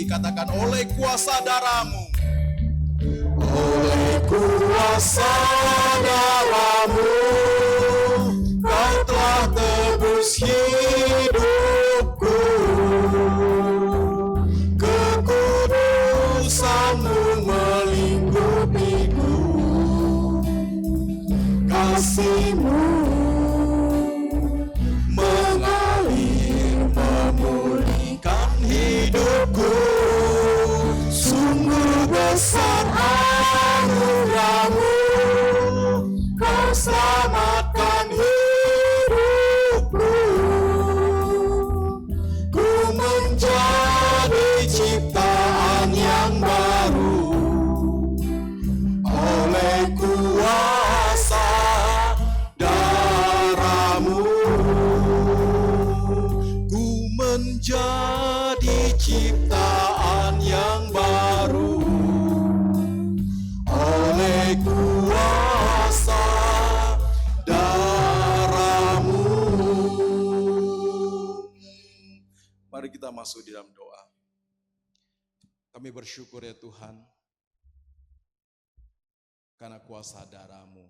lagi, katakan oleh kuasa darah-Mu. Oleh kuasa darah-Mu, Kau telah tebus hidupku. Kekudusan-Mu melingkupiku. Kasih-Mu mengalir memulihkan hidupku. Sungguh besar anugerah-Mu, Kau selamatkan hidupku. Ku menjadi ciptaan yang baru oleh kuasa darah-Mu. Ku menjadi ciptaan yang baru oleh kuasa darah-Mu. Mari kita masuk di dalam doa. Kami bersyukur ya Tuhan, karena kuasa darah-Mu,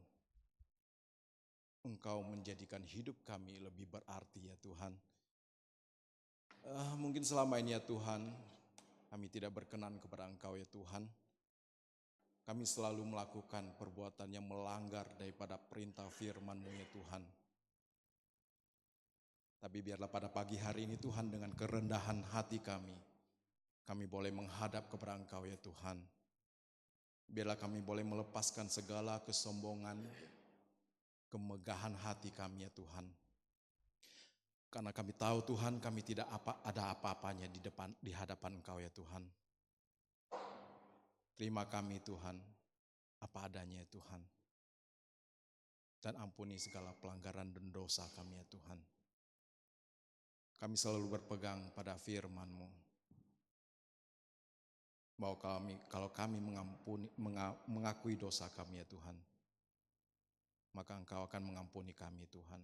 Engkau menjadikan hidup kami lebih berarti ya Tuhan. Mungkin selama ini ya Tuhan, kami tidak berkenan kepada Engkau ya Tuhan. Kami selalu melakukan perbuatan yang melanggar daripada perintah firman-Mu ya Tuhan. Tapi biarlah pada pagi hari ini Tuhan, dengan kerendahan hati kami boleh menghadap kepada Engkau ya Tuhan. Biarlah kami boleh melepaskan segala kesombongan, kemegahan hati kami ya Tuhan. Karena kami tahu Tuhan, kami tidak ada apa-apanya di hadapan Engkau ya Tuhan. Terima kami Tuhan, apa adanya ya Tuhan. Dan ampuni segala pelanggaran dan dosa kami ya Tuhan. Kami selalu berpegang pada firman-Mu, bahwa kalau kami mengakui dosa kami ya Tuhan, maka Engkau akan mengampuni kami Tuhan.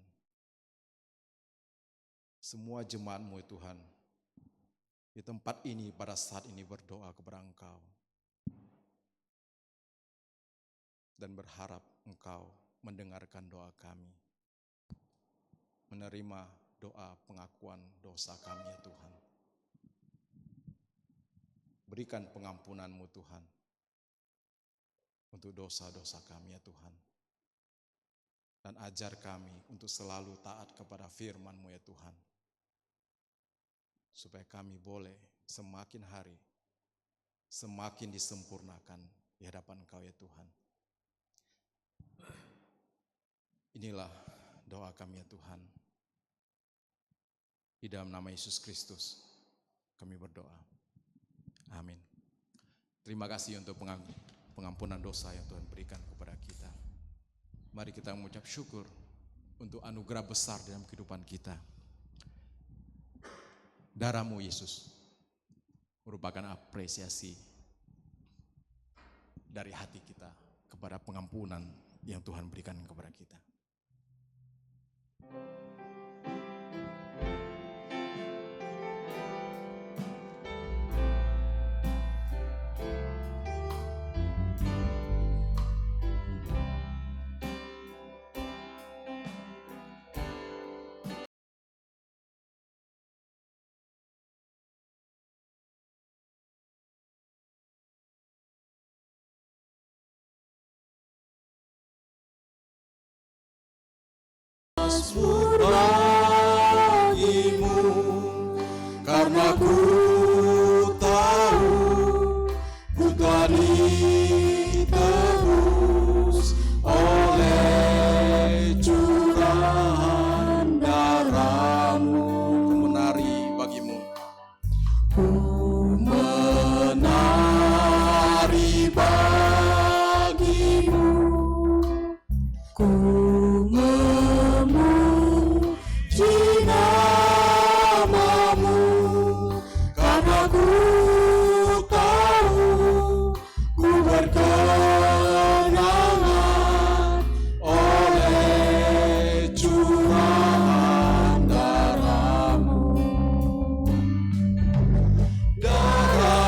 Semua jemaat-Mu ya Tuhan, di tempat ini pada saat ini berdoa kepada Engkau, dan berharap Engkau mendengarkan doa kami, menerima doa pengakuan dosa kami ya Tuhan. Berikan pengampunan-Mu Tuhan untuk dosa-dosa kami ya Tuhan. Dan ajar kami untuk selalu taat kepada firman-Mu ya Tuhan. Supaya kami boleh semakin hari semakin disempurnakan di hadapan Engkau ya Tuhan. Inilah doa kami ya Tuhan. Di dalam nama Yesus Kristus kami berdoa. Amin. Terima kasih untuk pengampunan dosa yang Tuhan berikan kepada kita. Mari kita mengucap syukur untuk anugerah besar dalam kehidupan kita. Darah-Mu Yesus merupakan apresiasi dari hati kita kepada pengampunan yang Tuhan berikan kepada kita. Bagimu, karena ku tahu ku telah ditebus oleh curahan darah-Mu. Ku menari bagimu. Ku menari bagimu. Ku darah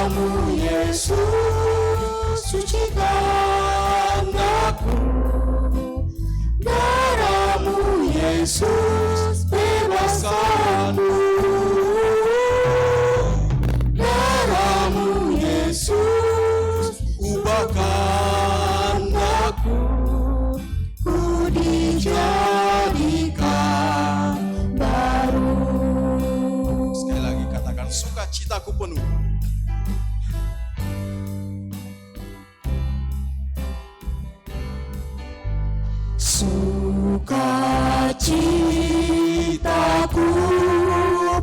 Sukacitaku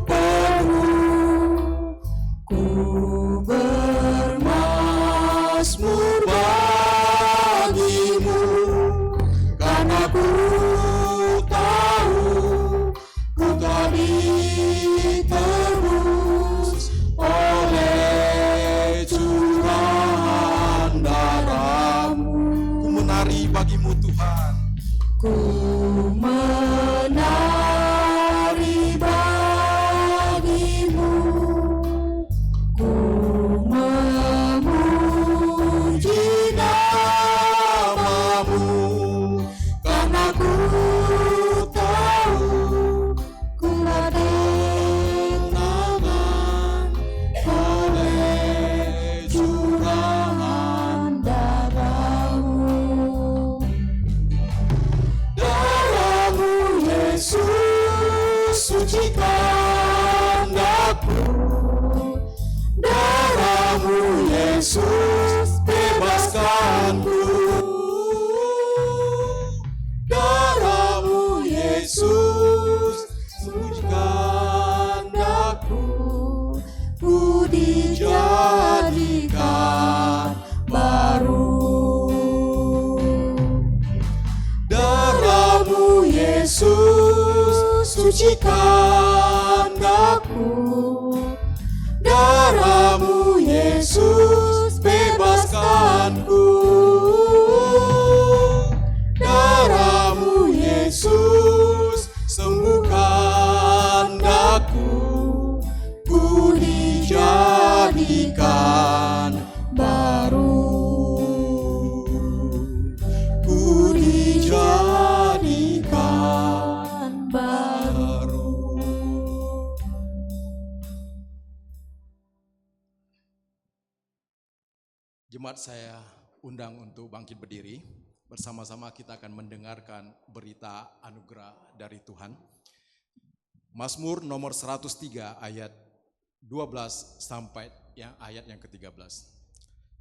penuh, ku bermazmur bagimu, karena ku tahu ku telah ditebus oleh curahan darah-Mu. Ku menari bagimu Tuhan. Ku menari bagimu, ku memuji nama-Mu, karena ku tahu ku telah dikenakan oleh curahan darah-Mu. Darah-Mu Yesus sucikan aku, darah-Mu Yesus bebaskanku, darah-Mu Yesus sucikan aku, ku dijadikan baru. Darah-Mu Yesus sucikan aku, darah-Mu Yesus bebaskanku, darah-Mu Yesus sembuhkan aku, ku dijadikan baru, ku dijadikan baru. Jemaat saya undang untuk bangkit berdiri. Bersama-sama kita akan mendengarkan berita anugerah dari Tuhan. Mazmur nomor 103 ayat 12 sampai ayat yang ke-13.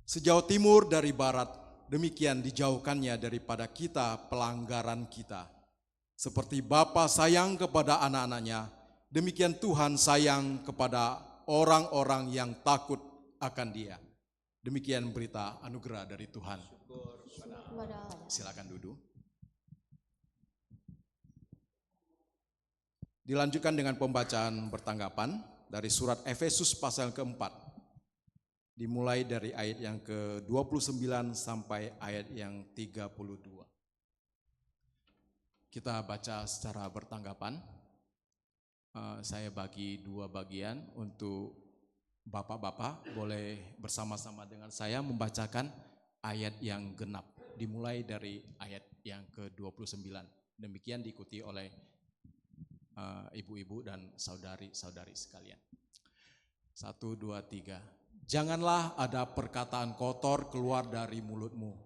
Sejauh timur dari barat, demikian dijauhkannya daripada kita pelanggaran kita. Seperti Bapa sayang kepada anak-anaknya, demikian Tuhan sayang kepada orang-orang yang takut akan Dia. Demikian berita anugerah dari Tuhan. Silakan duduk. Dilanjutkan dengan pembacaan bertanggapan dari surat Efesus pasal keempat. Dimulai dari ayat yang ke-29 sampai ayat yang 32. Kita baca secara bertanggapan. Saya bagi dua bagian untuk Bapak-bapak boleh bersama-sama dengan saya membacakan ayat yang genap. Dimulai dari ayat yang ke-29. Demikian diikuti oleh ibu-ibu dan saudari-saudari sekalian. 1, 2, 3. Janganlah ada perkataan kotor keluar dari mulutmu,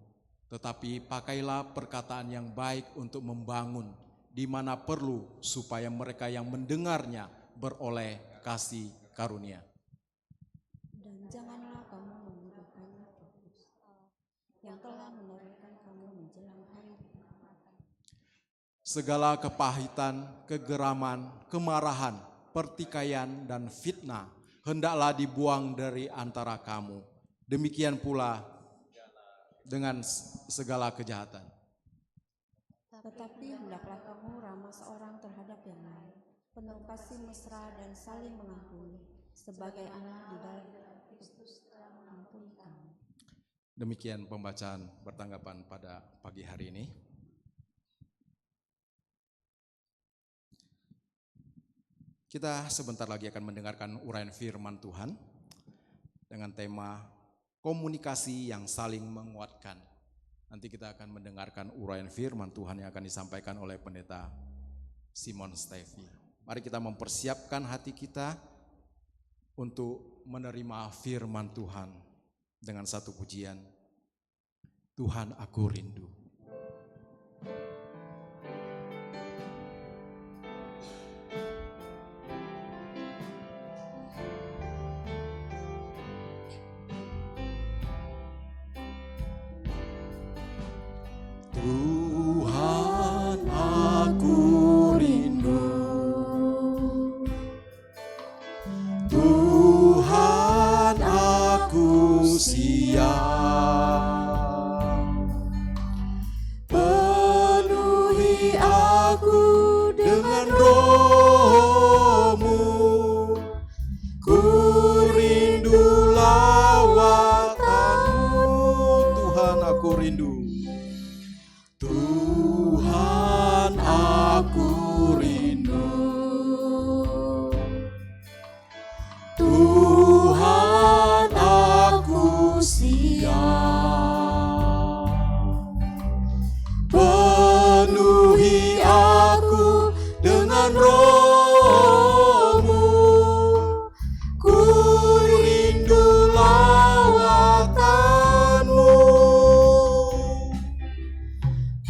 tetapi pakailah perkataan yang baik untuk membangun di mana perlu, supaya mereka yang mendengarnya beroleh kasih karunia. Dan janganlah kamu melupakan yang telah menolongkan kamu menjelang hari. Segala kepahitan, kegeraman, kemarahan, pertikaian, dan fitnah hendaklah dibuang dari antara kamu. Demikian pula dengan segala kejahatan. Tetapi hendaklah kamu ramah seorang terhadap yang lain, penuh kasih mesra dan saling mengampuni, sebagai anak di dalam Kristus telah mengampuni kamu. Demikian pembacaan bertanggapan pada pagi hari ini. Kita sebentar lagi akan mendengarkan uraian firman Tuhan dengan tema komunikasi yang saling menguatkan. Nanti kita akan mendengarkan uraian firman Tuhan yang akan disampaikan oleh pendeta Simon Stevi. Mari kita mempersiapkan hati kita untuk menerima firman Tuhan dengan satu pujian. Tuhan, aku rindu. Tuhan, aku Penuhi aku dengan roh-Mu, ku rindu lawatan-Mu. Tuhan aku rindu. Tuhan aku rindu, Tuhan aku siap. Penuhi aku dengan roh-Mu, ku rindu lawatan-Mu.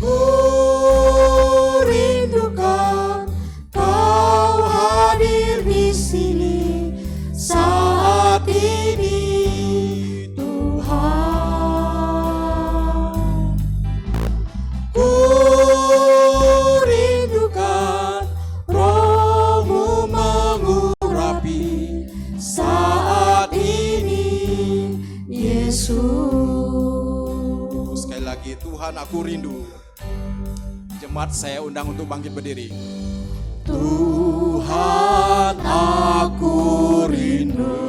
Ku rindukan Kau hadir di sini saat ini, Tuhan. Ku rindukan Roh-Mu mengurapi saat ini, Yesus. Sekali lagi, Tuhan aku rindu. Jemaat saya undang untuk bangkit berdiri. Tuhan aku rindu,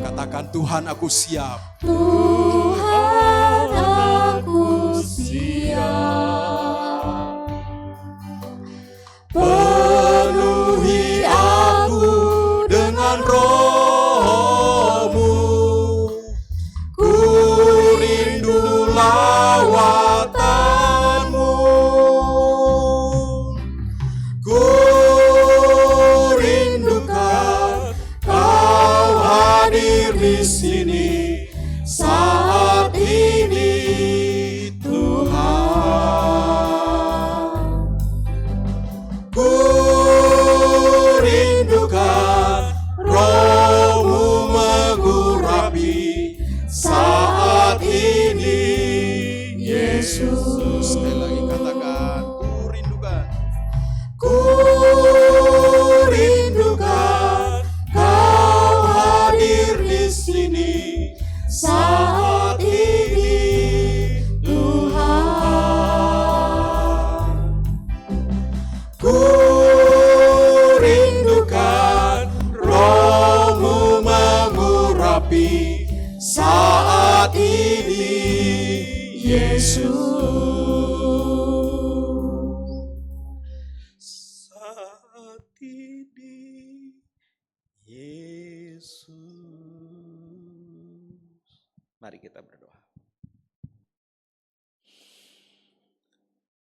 Katakan, Tuhan aku siap. Tuhan aku siap. Penuhi aku dengan roh-Mu, ku rindu lawatan-Mu. Ku rindukan Kau hadir di sini saat ini, Tuhan. Ku rindukan Roh-Mu mengurapi saat ini, Yesus. Sekali lagi katakan, ku rindukan. Ku rindukan Kau hadir di sini saat ini, Tuhan. Ku rindukan Roh-Mu mengurapi saat ini, Yesus. Saat ini, Yesus. Mari kita berdoa.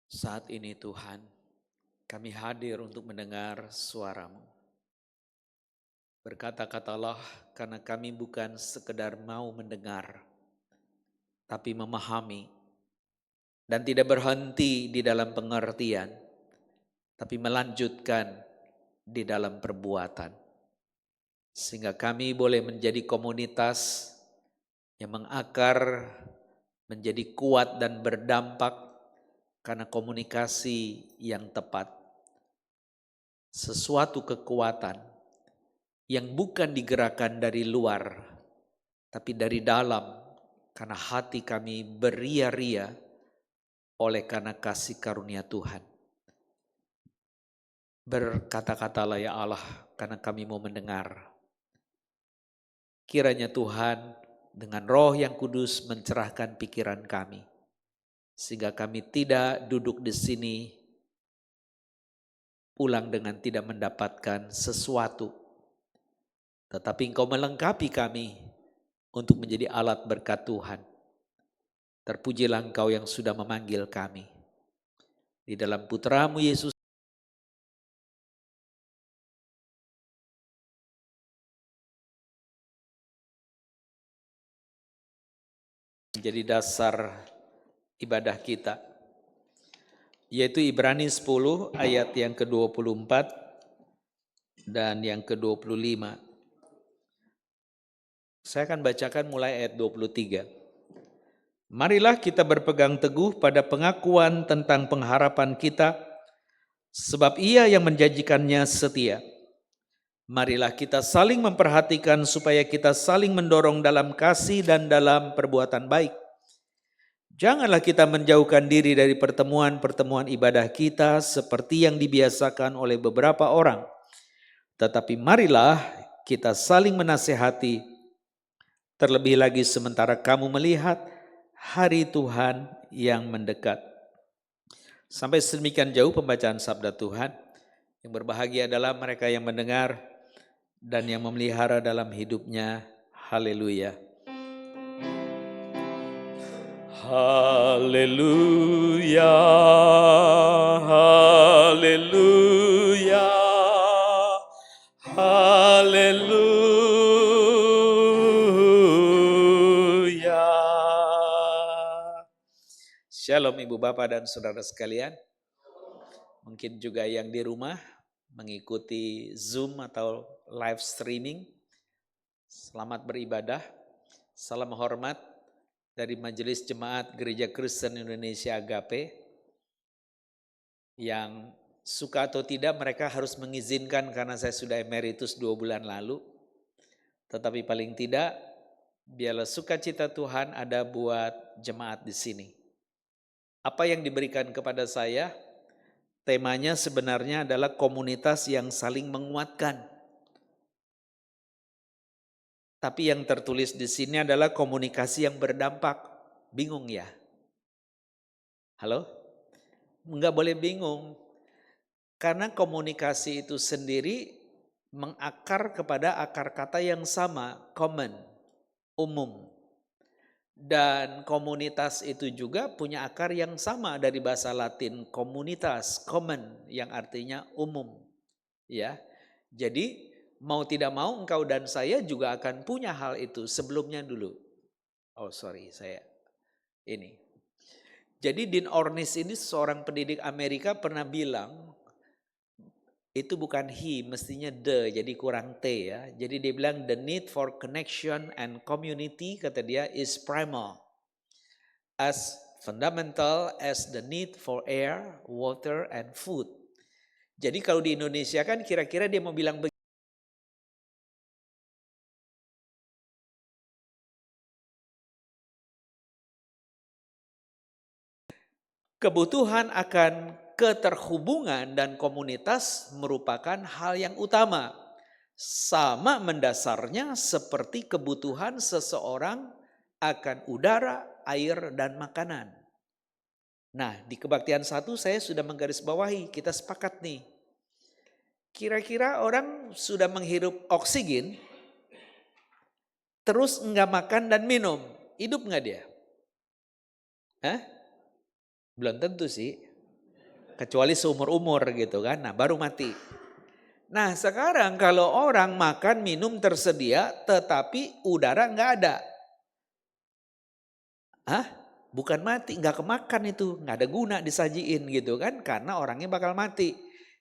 Saat ini Tuhan, kami hadir untuk mendengar suara-Mu. Berkata-katalah, karena kami bukan sekedar mau mendengar, tapi memahami, dan tidak berhenti di dalam pengertian, tapi melanjutkan di dalam perbuatan. Sehingga kami boleh menjadi komunitas yang mengakar, menjadi kuat dan berdampak karena komunikasi yang tepat. Sesuatu kekuatan yang bukan digerakkan dari luar, tapi dari dalam, karena hati kami beria-ria oleh karena kasih karunia Tuhan. Berkata-katalah ya Allah, karena kami mau mendengar. Kiranya Tuhan dengan Roh yang Kudus mencerahkan pikiran kami, sehingga kami tidak duduk di sini pulang dengan tidak mendapatkan sesuatu, tetapi Engkau melengkapi kami untuk menjadi alat berkat Tuhan. Terpujilah Engkau yang sudah memanggil kami. Di dalam Putra-Mu Yesus menjadi dasar ibadah kita, yaitu Ibrani 10 ayat yang ke-24 dan yang ke-25. Saya akan bacakan mulai ayat 23. Marilah kita berpegang teguh pada pengakuan tentang pengharapan kita, sebab Ia yang menjanjikannya setia. Marilah kita saling memperhatikan supaya kita saling mendorong dalam kasih dan dalam perbuatan baik. Janganlah kita menjauhkan diri dari pertemuan-pertemuan ibadah kita seperti yang dibiasakan oleh beberapa orang. Tetapi marilah kita saling menasehati, terlebih lagi sementara kamu melihat hari Tuhan yang mendekat. Sampai sedemikian jauh pembacaan sabda Tuhan. Yang berbahagia adalah mereka yang mendengar dan yang memelihara dalam hidupnya. Haleluya. Haleluya, haleluya, haleluya. Shalom Ibu Bapak dan Saudara sekalian. Mungkin juga yang di rumah mengikuti Zoom atau live streaming. Selamat beribadah. Salam hormat dari Majelis Jemaat Gereja Kristen Indonesia Agape. Yang suka atau tidak mereka harus mengizinkan karena saya sudah emeritus 2 bulan lalu. Tetapi paling tidak biarlah sukacita Tuhan ada buat jemaat di sini. Apa yang diberikan kepada saya? Temanya sebenarnya adalah komunitas yang saling menguatkan. Tapi yang tertulis di sini adalah komunikasi yang berdampak. Bingung ya? Halo? Enggak boleh bingung. Karena komunikasi itu sendiri mengakar kepada akar kata yang sama, common, umum. Dan komunitas itu juga punya akar yang sama dari bahasa Latin komunitas, common, yang artinya umum. Ya, jadi mau tidak mau engkau dan saya juga akan punya hal itu sebelumnya dulu. Jadi Dean Ornish ini seorang pendidik Amerika pernah bilang, itu bukan he, mestinya the, jadi kurang t ya. Jadi dia bilang the need for connection and community, kata dia, is primal. As fundamental as the need for air, water, and food. Jadi kalau di Indonesia kan kira-kira dia mau bilang begini. Kebutuhan akan keterhubungan dan komunitas merupakan hal yang utama. Sama mendasarnya seperti kebutuhan seseorang akan udara, air, dan makanan. Nah, di kebaktian 1 saya sudah menggarisbawahi, kita sepakat nih. Kira-kira orang sudah menghirup oksigen, terus enggak makan dan minum, hidup enggak dia? Hah? Belum tentu sih. Kecuali seumur-umur gitu kan, nah baru mati. Nah sekarang kalau orang makan minum tersedia tetapi udara nggak ada. Hah? Bukan mati, nggak kemakan itu, nggak ada guna disajiin gitu kan, karena orangnya bakal mati.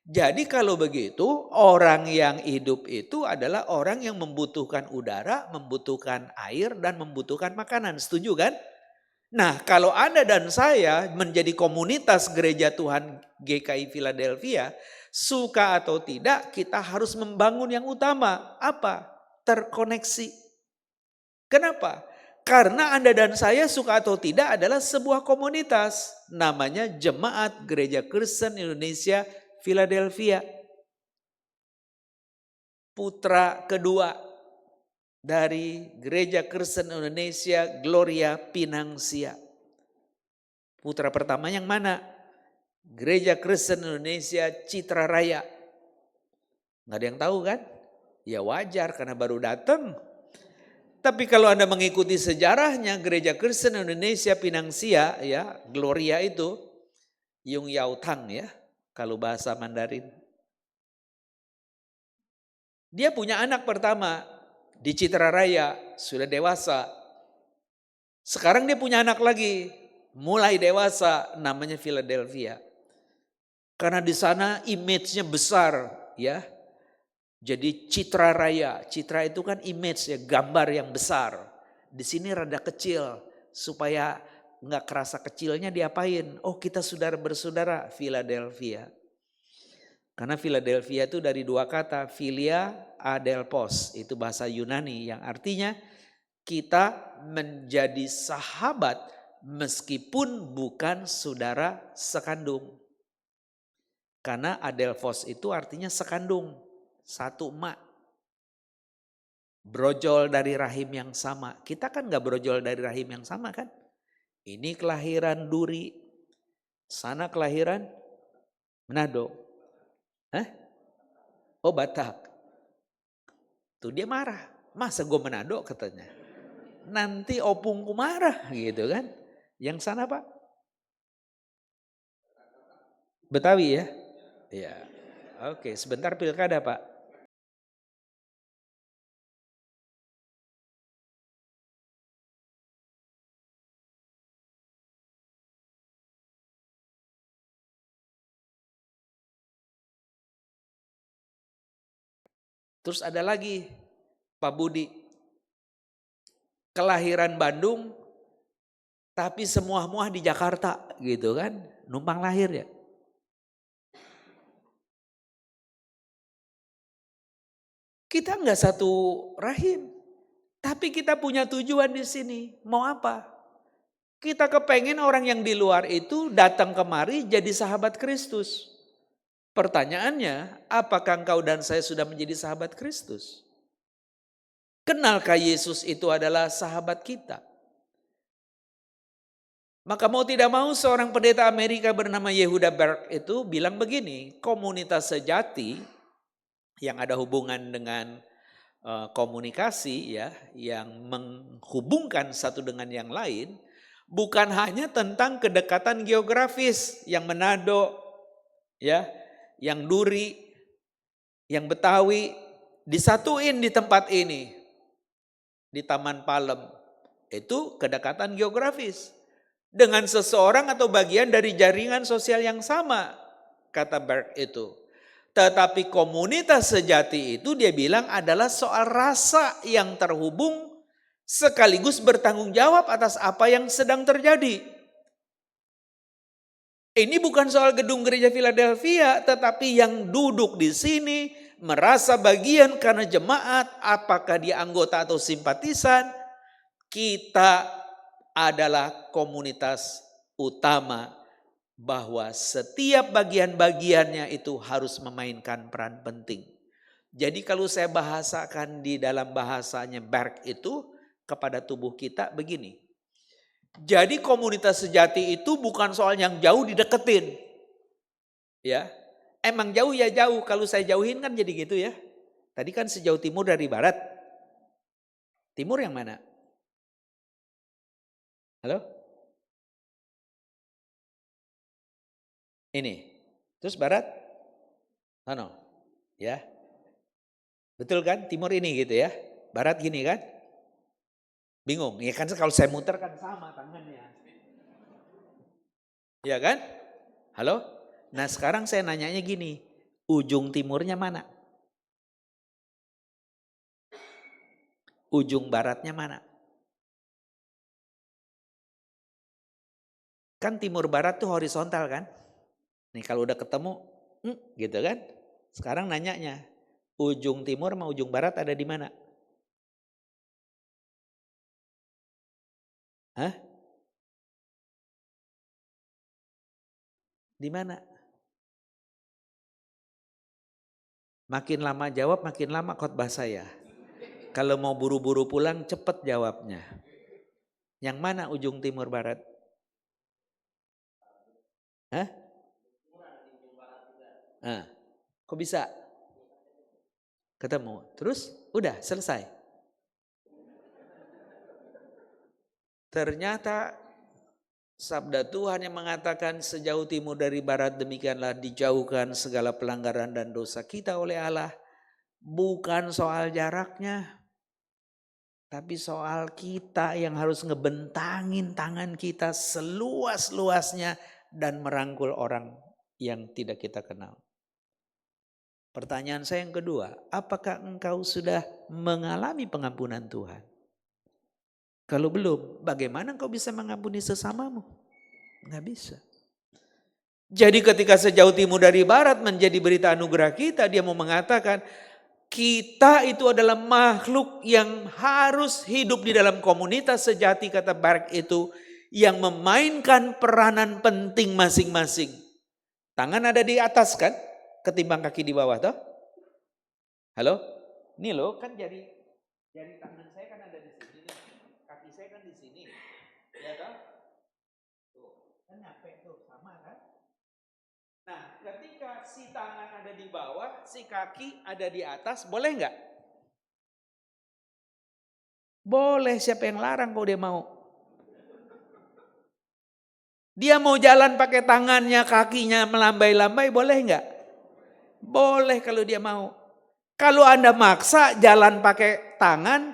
Jadi kalau begitu orang yang hidup itu adalah orang yang membutuhkan udara, membutuhkan air dan membutuhkan makanan, setuju kan? Nah kalau Anda dan saya menjadi komunitas gereja Tuhan GKI Philadelphia, suka atau tidak kita harus membangun yang utama. Apa? Terkoneksi. Kenapa? Karena Anda dan saya suka atau tidak adalah sebuah komunitas. Namanya Jemaat Gereja Kristen Indonesia Philadelphia. Putra kedua dari Gereja Kristen Indonesia Gloria Pinangsia. Putra pertama yang mana? Gereja Kristen Indonesia Citra Raya. Nggak ada yang tahu kan? Ya wajar karena baru datang. Tapi kalau Anda mengikuti sejarahnya Gereja Kristen Indonesia Pinangsia ya, Gloria itu Yung Yao Tang ya, kalau bahasa Mandarin. Dia punya anak pertama di Citra Raya, sudah dewasa. Sekarang dia punya anak lagi, mulai dewasa, namanya Philadelphia. Karena di sana image-nya besar ya. Jadi Citra Raya, Citra itu kan image ya, gambar yang besar. Di sini rada kecil supaya nggak kerasa kecilnya diapain? Oh kita saudara bersaudara Philadelphia. Karena Philadelphia itu dari dua kata, philia, adelphos, itu bahasa Yunani yang artinya kita menjadi sahabat meskipun bukan saudara sekandung. Karena adelphos itu artinya sekandung, satu emak. Brojol dari rahim yang sama. Kita kan gak brojol dari rahim yang sama kan? Ini kelahiran Duri, sana kelahiran Manado. Hah? Oh Batak. Tuh dia marah. Masa gue Manado katanya. Nanti opungku marah gitu kan. Yang sana Pak? Betawi ya? Iya. Oke, sebentar pilkada Pak. Terus ada lagi Pak Budi. Kelahiran Bandung tapi semua di Jakarta gitu kan. Numpang lahir ya. Kita enggak satu rahim. Tapi kita punya tujuan di sini. Mau apa? Kita kepengen orang yang di luar itu datang kemari jadi sahabat Kristus. Pertanyaannya, apakah engkau dan saya sudah menjadi sahabat Kristus? Kenalkah Yesus itu adalah sahabat kita? Maka mau tidak mau seorang pendeta Amerika bernama Yehuda Berg itu bilang begini, komunitas sejati yang ada hubungan dengan komunikasi ya, yang menghubungkan satu dengan yang lain, bukan hanya tentang kedekatan geografis yang Manado, ya, yang Duri, yang Betawi, disatuin di tempat ini, di Taman Palem. Itu kedekatan geografis. Dengan seseorang atau bagian dari jaringan sosial yang sama, kata Berg itu. Tetapi komunitas sejati itu dia bilang adalah soal rasa yang terhubung sekaligus bertanggung jawab atas apa yang sedang terjadi. Ini bukan soal gedung gereja Philadelphia, tetapi yang duduk di sini merasa bagian karena jemaat, apakah dia anggota atau simpatisan, kita adalah komunitas utama bahwa setiap bagian-bagiannya itu harus memainkan peran penting. Jadi kalau saya bahasakan di dalam bahasanya Berg itu kepada tubuh kita begini. Jadi komunitas sejati itu bukan soal yang jauh dideketin. Ya. Emang jauh ya jauh, kalau saya jauhin kan jadi gitu ya. Tadi kan sejauh timur dari barat. Timur yang mana? Halo? Ini. Terus barat? Sono. Ya. Betul kan? Timur ini gitu ya. Barat gini kan? Bingung. Ya kan kalau saya muter kan sama tangannya. Ya kan? Halo? Nah sekarang saya nanyanya gini. Ujung timurnya mana? Ujung baratnya mana? Kan timur barat tuh horizontal kan? Nih kalau udah ketemu, gitu kan? Sekarang nanyanya, ujung timur sama ujung barat ada di mana? Hah? Di mana? Makin lama jawab, makin lama khotbah saya. Kalau mau buru-buru pulang, cepet jawabnya. Yang mana ujung timur barat? Hah? Nah, kok bisa? Ketemu. Terus udah selesai. Ternyata sabda Tuhan yang mengatakan sejauh timur dari barat demikianlah dijauhkan segala pelanggaran dan dosa kita oleh Allah. Bukan soal jaraknya. Tapi soal kita yang harus ngebentangin tangan kita seluas-luasnya dan merangkul orang yang tidak kita kenal. Pertanyaan saya yang kedua, apakah engkau sudah mengalami pengampunan Tuhan? Kalau belum, bagaimana engkau bisa mengampuni sesamamu? Nggak bisa. Jadi ketika sejauh timur dari barat menjadi berita anugerah kita, dia mau mengatakan kita itu adalah makhluk yang harus hidup di dalam komunitas sejati, kata Bark itu, yang memainkan peranan penting masing-masing. Tangan ada di atas kan, ketimbang kaki di bawah toh? Halo? Ini loh kan jari tangan saya kan ada di sini, kaki saya kan di sini, ya toh? Tuh, kan nyampe tuh, sama kan? Nah, ketika si tangan ada di bawah, si kaki ada di atas, boleh nggak? Boleh, siapa yang larang kalau dia mau? Dia mau jalan pakai tangannya, kakinya melambai-lambai, boleh nggak? Boleh kalau dia mau. Kalau Anda maksa jalan pakai tangan,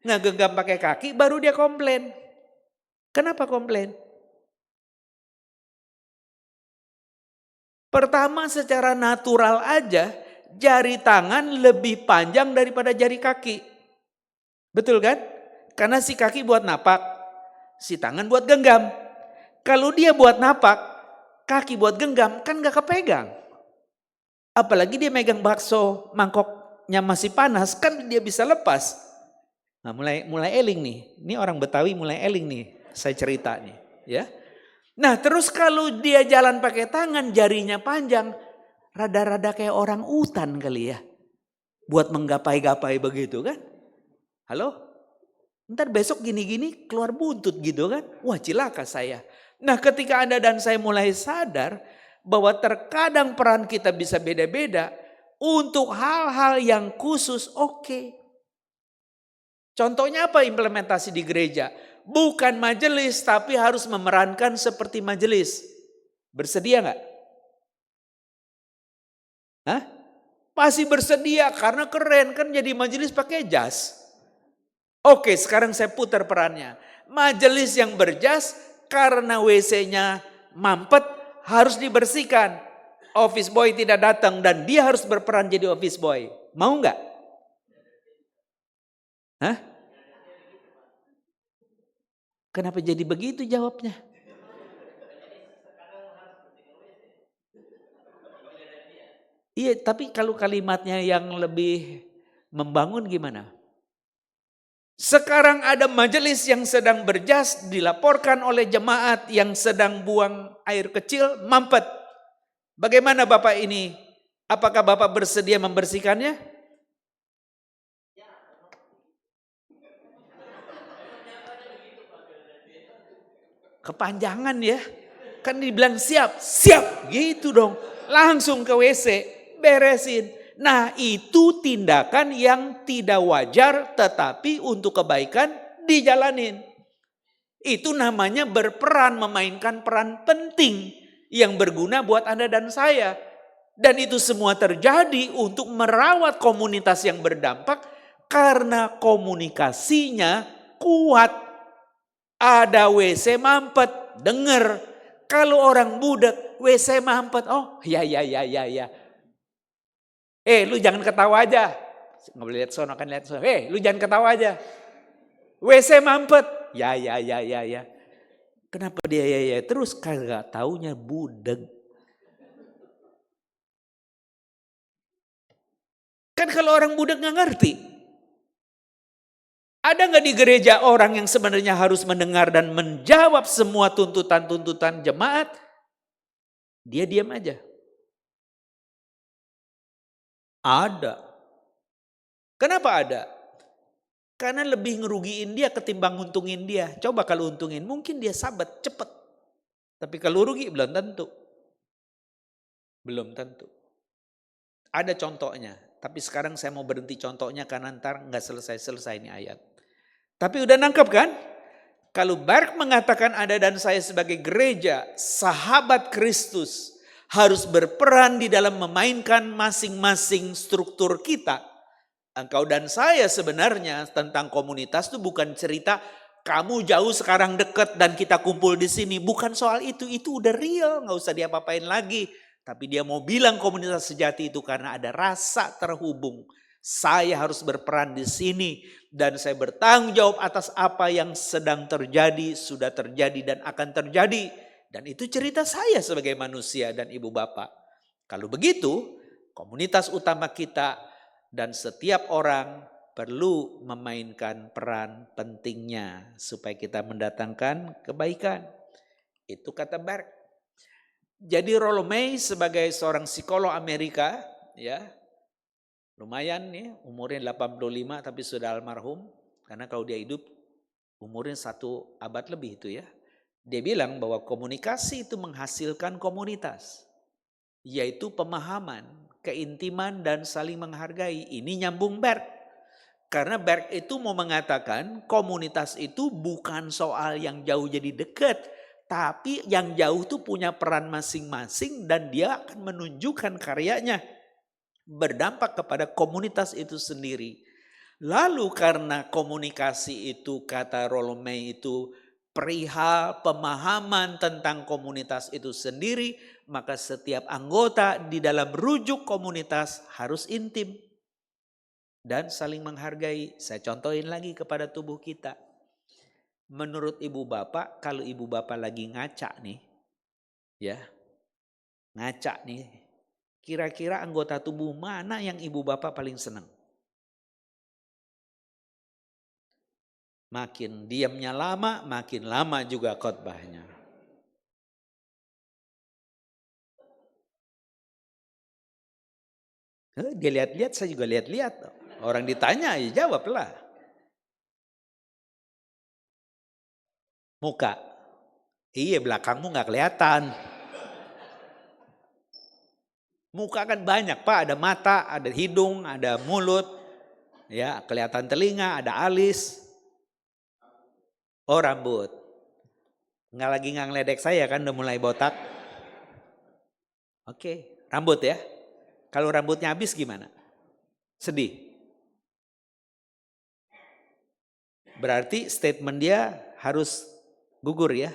ngegenggam pakai kaki, baru dia komplain. Kenapa komplain? Pertama, secara natural aja, jari tangan lebih panjang daripada jari kaki. Betul kan? Karena si kaki buat napak, si tangan buat genggam. Kalau dia buat napak, kaki buat genggam, kan gak kepegang. Apalagi dia megang bakso, mangkoknya masih panas, kan dia bisa lepas. Nah, mulai eling nih. Ini orang Betawi mulai eling nih, saya cerita nih, ya. Nah, terus kalau dia jalan pakai tangan, jarinya panjang, rada-rada kayak orang utan kali ya. Buat menggapai-gapai begitu kan. Halo? Ntar besok gini-gini keluar buntut gitu kan. Wah, cilaka saya. Nah, ketika Anda dan saya mulai sadar bahwa terkadang peran kita bisa beda-beda, untuk hal-hal yang khusus oke. Contohnya apa implementasi di gereja? Bukan majelis, tapi harus memerankan seperti majelis. Bersedia nggak? Hah? Pasti bersedia karena keren kan jadi majelis pakai jas. Oke, sekarang saya putar perannya. Majelis yang berjas karena WC-nya mampet harus dibersihkan. Office boy tidak datang dan dia harus berperan jadi office boy. Mau nggak? Hah? Kenapa jadi begitu jawabnya? Iya, tapi kalau kalimatnya yang lebih membangun gimana? Sekarang ada majelis yang sedang berjas, dilaporkan oleh jemaat yang sedang buang air kecil, mampet. Bagaimana Bapak ini? Apakah Bapak bersedia membersihkannya? Kepanjangan ya. Kan dibilang siap, siap gitu dong. Langsung ke WC, beresin. Nah, itu tindakan yang tidak wajar tetapi untuk kebaikan dijalanin. Itu namanya berperan, memainkan peran penting yang berguna buat Anda dan saya. Dan itu semua terjadi untuk merawat komunitas yang berdampak karena komunikasinya kuat. Ada WC mampet, denger. Kalau orang budak, WC mampet, oh ya. Lu jangan ketawa aja. Nggak boleh lihat sono, kan lihat sono. Lu jangan ketawa aja. WC mampet. Ya. Kenapa dia ya? Terus kagak taunya budeg. Kan kalau orang budeg nggak ngerti. Ada nggak di gereja orang yang sebenarnya harus mendengar dan menjawab semua tuntutan-tuntutan jemaat? Dia diam aja. Ada. Kenapa ada? Karena lebih ngerugiin dia ketimbang untungin dia. Coba kalau untungin, mungkin dia sabat, cepet. Tapi kalau rugi belum tentu. Belum tentu. Ada contohnya. Tapi sekarang saya mau berhenti contohnya karena ntar nggak selesai-selesai ini ayat. Tapi udah nangkep kan? Kalau Bark mengatakan Anda dan saya sebagai gereja, sahabat Kristus, harus berperan di dalam memainkan masing-masing struktur kita. Engkau dan saya sebenarnya tentang komunitas itu bukan cerita kamu jauh sekarang dekat dan kita kumpul di sini. Bukan soal itu udah real, gak usah diapa-apain lagi. Tapi dia mau bilang komunitas sejati itu karena ada rasa terhubung. Saya harus berperan di sini dan saya bertanggung jawab atas apa yang sedang terjadi, sudah terjadi dan akan terjadi. Dan itu cerita saya sebagai manusia dan ibu bapak. Kalau begitu, komunitas utama kita dan setiap orang perlu memainkan peran pentingnya supaya kita mendatangkan kebaikan. Itu kata Berg. Jadi Rollo May sebagai seorang psikolog Amerika, ya, lumayan nih, umurnya 85 tapi sudah almarhum. Karena kalau dia hidup umurnya 1 abad lebih itu ya. Dia bilang bahwa komunikasi itu menghasilkan komunitas. Yaitu pemahaman, keintiman dan saling menghargai. Ini nyambung Berg. Karena Berg itu mau mengatakan komunitas itu bukan soal yang jauh jadi dekat. Tapi yang jauh itu punya peran masing-masing dan dia akan menunjukkan karyanya. Berdampak kepada komunitas itu sendiri. Lalu karena komunikasi itu kata Rollo May itu perihal pemahaman tentang komunitas itu sendiri. Maka setiap anggota di dalam rujuk komunitas harus intim. Dan saling menghargai. Saya contohin lagi kepada tubuh kita. Menurut ibu bapak, kalau ibu bapak lagi ngaca nih, ya, ngaca nih, kira-kira anggota tubuh mana yang ibu bapak paling senang? Makin diamnya lama, makin lama juga khotbahnya. Dia lihat-lihat, saya juga lihat-lihat. Orang ditanya, ya jawablah. Muka. Iya, belakangmu gak kelihatan. Muka kan banyak Pak, ada mata, ada hidung, ada mulut. Ya, kelihatan telinga, ada alis. Oh, rambut. Nggak ngeledek saya kan udah mulai botak. Oke, rambut ya. Kalau rambutnya habis gimana? Sedih. Berarti statement dia harus gugur ya.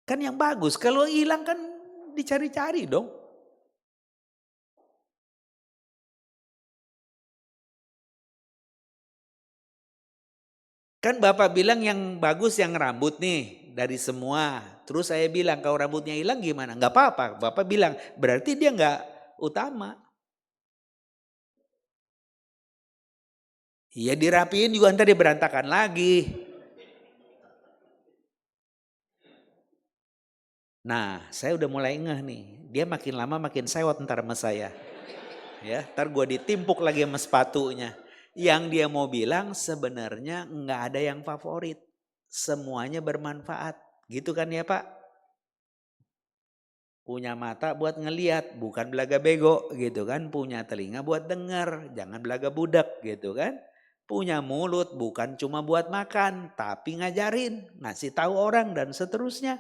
Kan yang bagus, kalau hilang kan dicari-cari dong. Kan Bapak bilang yang bagus yang rambut nih dari semua. Terus saya bilang kalau rambutnya hilang gimana? Gak apa-apa. Bapak bilang berarti dia gak utama. Iya dirapiin juga ntar dia berantakan lagi. Nah saya udah mulai ngeh nih. Dia makin lama makin sewot ntar sama saya. Ya, ntar gue ditimpuk lagi sama sepatunya. Yang dia mau bilang sebenarnya nggak ada yang favorit. Semuanya bermanfaat. Gitu kan ya Pak? Punya mata buat ngeliat, bukan belaga bego gitu kan. Punya telinga buat denger, jangan belaga budak gitu kan. Punya mulut bukan cuma buat makan, tapi ngajarin, ngasih tahu orang dan seterusnya.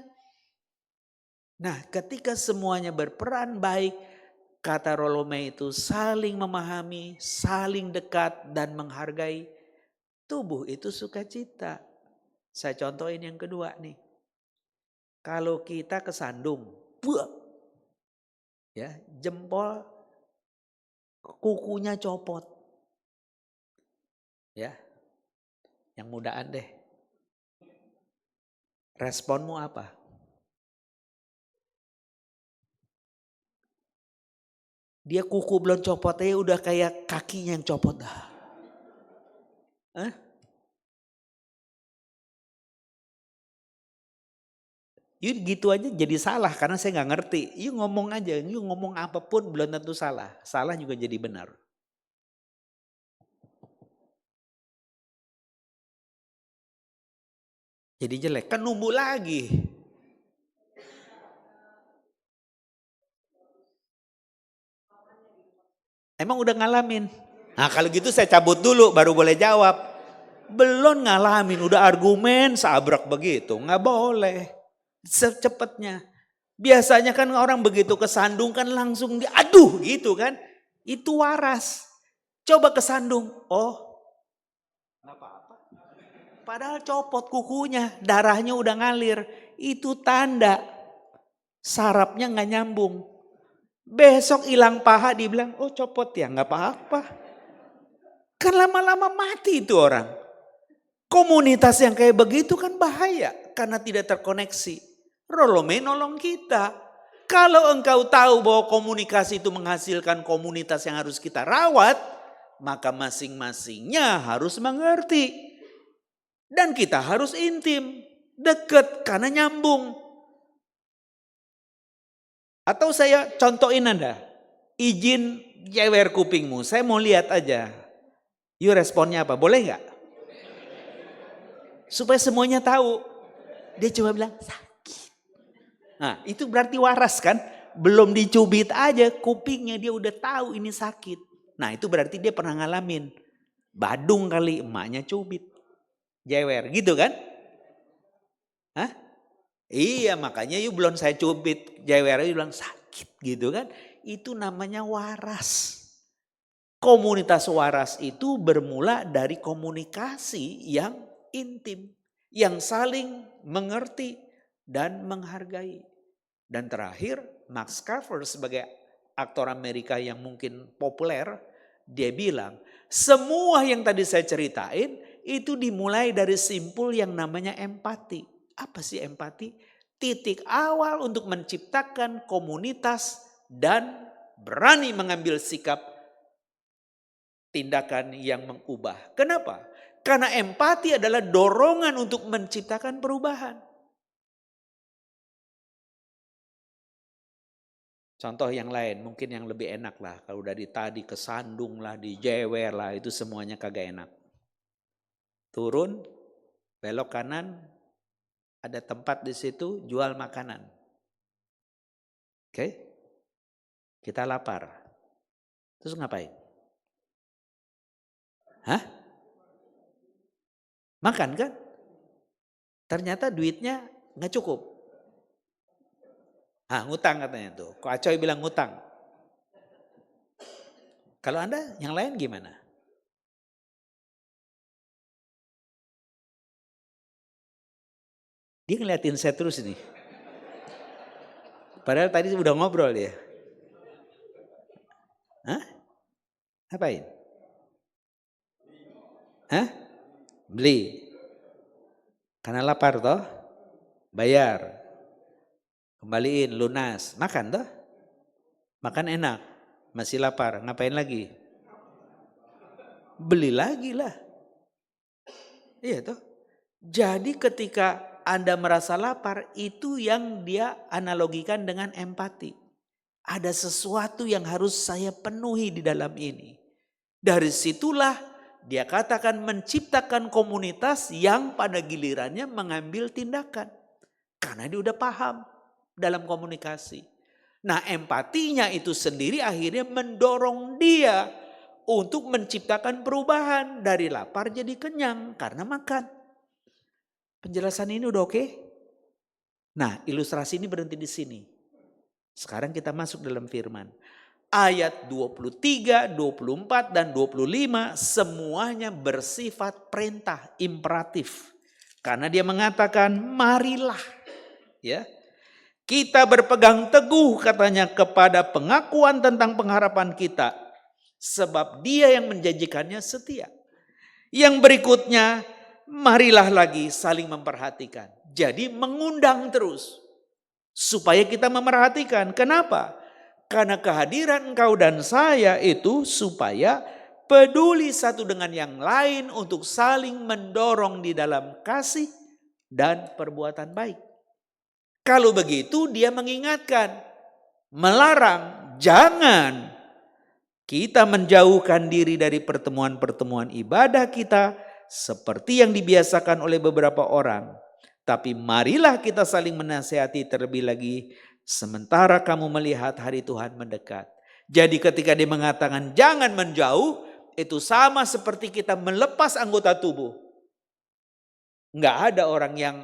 Nah ketika semuanya berperan baik, kata Rollo May itu saling memahami, saling dekat dan menghargai. Tubuh itu sukacita. Saya contohin yang kedua nih. Kalau kita kesandung, ya, jempol kukunya copot. Ya. Yang mudaan deh. Responmu apa? Dia kuku belum copot aja udah kayak kakinya yang copot dah. Hah? Yuk gitu aja jadi salah karena saya gak ngerti. Yuk ngomong aja, yuk ngomong apapun belum tentu salah. Salah juga jadi benar. Jadi jelek, kan numbuh lagi. Emang udah ngalamin? Nah kalau gitu saya cabut dulu baru boleh jawab. Belum ngalamin, udah argumen sabrak begitu. Nggak boleh. Secepatnya. Biasanya kan orang begitu kesandung kan langsung aduh gitu kan. Itu waras. Coba kesandung. Oh nggak apa-apa. Padahal copot kukunya, darahnya udah ngalir. Itu tanda sarafnya nggak nyambung. Besok hilang paha dibilang, oh copot ya nggak apa-apa. Kan lama-lama mati itu orang. Komunitas yang kayak begitu kan bahaya karena tidak terkoneksi. Rolome nolong kita. Kalau engkau tahu bahwa komunikasi itu menghasilkan komunitas yang harus kita rawat, maka masing-masingnya harus mengerti. Dan kita harus intim, dekat karena nyambung. Atau saya contohin Anda, izin jewer kupingmu, saya mau lihat aja. Yuk responnya apa, boleh nggak? Supaya semuanya tahu. Dia cuma bilang sakit. Nah itu berarti waras kan? Belum dicubit aja kupingnya dia udah tahu ini sakit. Nah itu berarti dia pernah ngalamin. Badung kali emaknya cubit. Jewer gitu kan? Hah? Iya makanya yuk belum saya cubit. Jewer aja bilang sakit gitu kan? Itu namanya waras. Komunitas waras itu bermula dari komunikasi yang intim. Yang saling mengerti dan menghargai. Dan terakhir Max Carver sebagai aktor Amerika yang mungkin populer. Dia bilang semua yang tadi saya ceritain itu dimulai dari simpul yang namanya empati. Apa sih empati? Titik awal untuk menciptakan komunitas dan berani mengambil sikap tindakan yang mengubah. Kenapa? Karena empati adalah dorongan untuk menciptakan perubahan. Contoh yang lain, mungkin yang lebih enak lah. Kalau dari tadi kesandung lah, dijewer lah, itu semuanya kagak enak. Turun, belok kanan, ada tempat di situ jual makanan. Oke? Kita lapar. Terus ngapain? Hah? Makan kan? Ternyata duitnya nggak cukup. Ngutang katanya tuh. Kok Acoy bilang ngutang. Kalau Anda yang lain gimana? Dia ngeliatin saya terus nih. Padahal tadi udah ngobrol dia. Hah? Apain? Hah? Beli. Karena lapar toh? Bayar. Kembaliin, lunas. Makan toh? Makan enak. Masih lapar. Ngapain lagi? Beli lagi lah. Iya toh? Jadi ketika Anda merasa lapar, itu yang dia analogikan dengan empati. Ada sesuatu yang harus saya penuhi di dalam ini. Dari situlah dia katakan menciptakan komunitas yang pada gilirannya mengambil tindakan. Karena dia udah paham dalam komunikasi. Nah empatinya itu sendiri akhirnya mendorong dia untuk menciptakan perubahan. Dari lapar jadi kenyang karena makan. Penjelasan ini udah oke? Nah ilustrasi ini berhenti di sini. Sekarang kita masuk dalam firman. Ayat 23, 24 dan 25 semuanya bersifat perintah imperatif. Karena dia mengatakan marilah ya. Kita berpegang teguh katanya kepada pengakuan tentang pengharapan kita. Sebab dia yang menjanjikannya setia. Yang berikutnya marilah lagi saling memperhatikan. Jadi mengundang terus. Supaya kita memerhatikan. Kenapa? Karena kehadiran engkau dan saya itu supaya peduli satu dengan yang lain untuk saling mendorong di dalam kasih dan perbuatan baik. Kalau begitu dia mengingatkan, melarang, jangan kita menjauhkan diri dari pertemuan-pertemuan ibadah kita seperti yang dibiasakan oleh beberapa orang. Tapi marilah kita saling menasihati terlebih lagi sementara kamu melihat hari Tuhan mendekat. Jadi ketika dia mengatakan jangan menjauh, itu sama seperti kita melepas anggota tubuh. Enggak ada orang yang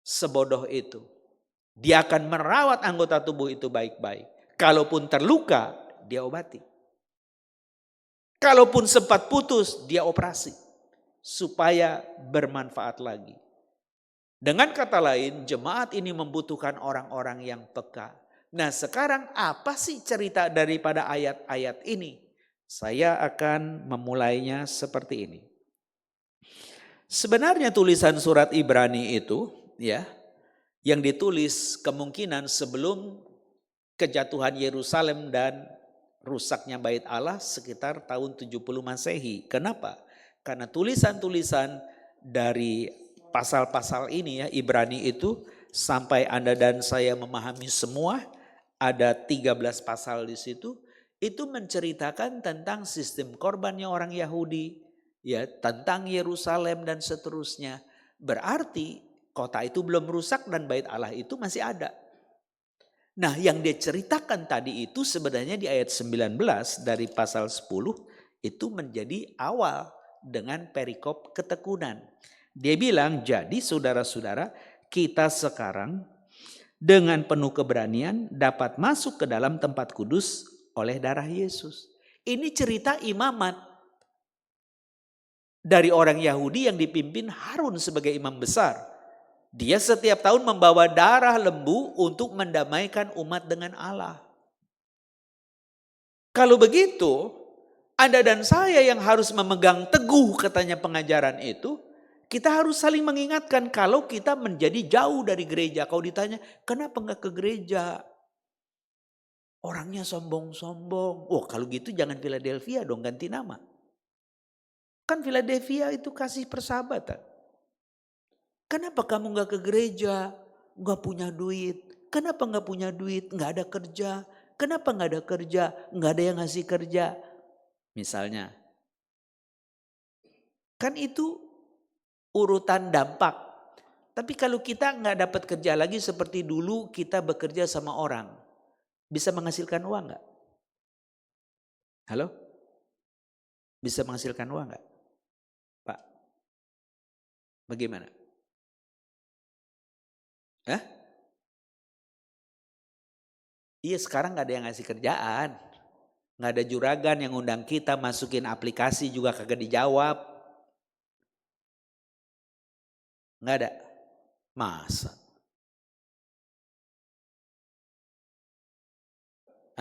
sebodoh itu. Dia akan merawat anggota tubuh itu baik-baik. Kalaupun terluka, dia obati. Kalaupun sempat putus, dia operasi. Supaya bermanfaat lagi. Dengan kata lain, jemaat ini membutuhkan orang-orang yang peka. Nah sekarang apa sih cerita daripada ayat-ayat ini? Saya akan memulainya seperti ini. Sebenarnya tulisan surat Ibrani itu ya yang ditulis kemungkinan sebelum kejatuhan Yerusalem dan rusaknya Bait Allah sekitar tahun 70 Masehi. Kenapa? Karena tulisan-tulisan dari pasal-pasal ini ya, Ibrani itu, sampai Anda dan saya memahami semua, ada 13 pasal di situ, itu menceritakan tentang sistem korbannya orang Yahudi, ya, tentang Yerusalem dan seterusnya. Berarti kota itu belum rusak dan Bait Allah itu masih ada. Nah, yang dia ceritakan tadi itu sebenarnya di ayat 19 dari pasal 10 itu menjadi awal dengan perikop ketekunan. Dia bilang, jadi saudara-saudara, kita sekarang dengan penuh keberanian dapat masuk ke dalam tempat kudus oleh darah Yesus. Ini cerita imamat dari orang Yahudi yang dipimpin Harun sebagai imam besar. Dia setiap tahun membawa darah lembu untuk mendamaikan umat dengan Allah. Kalau begitu, Anda dan saya yang harus memegang teguh katanya pengajaran itu, kita harus saling mengingatkan kalau kita menjadi jauh dari gereja. Kalau ditanya, kenapa enggak ke gereja? Orangnya sombong-sombong. Oh, kalau gitu jangan Philadelphia dong, ganti nama. Kan Philadelphia itu kasih persahabatan. Kenapa kamu gak ke gereja? Gak punya duit. Kenapa gak punya duit? Gak ada kerja. Kenapa gak ada kerja? Gak ada yang ngasih kerja. Misalnya. Kan itu urutan dampak. Tapi kalau kita gak dapat kerja lagi seperti dulu kita bekerja sama orang. Bisa menghasilkan uang gak? Halo? Bisa menghasilkan uang gak? Pak? Bagaimana? Hah? Iya, sekarang gak ada yang ngasih kerjaan. Gak ada juragan yang undang kita masukin aplikasi juga kagak dijawab. Gak ada. Masa?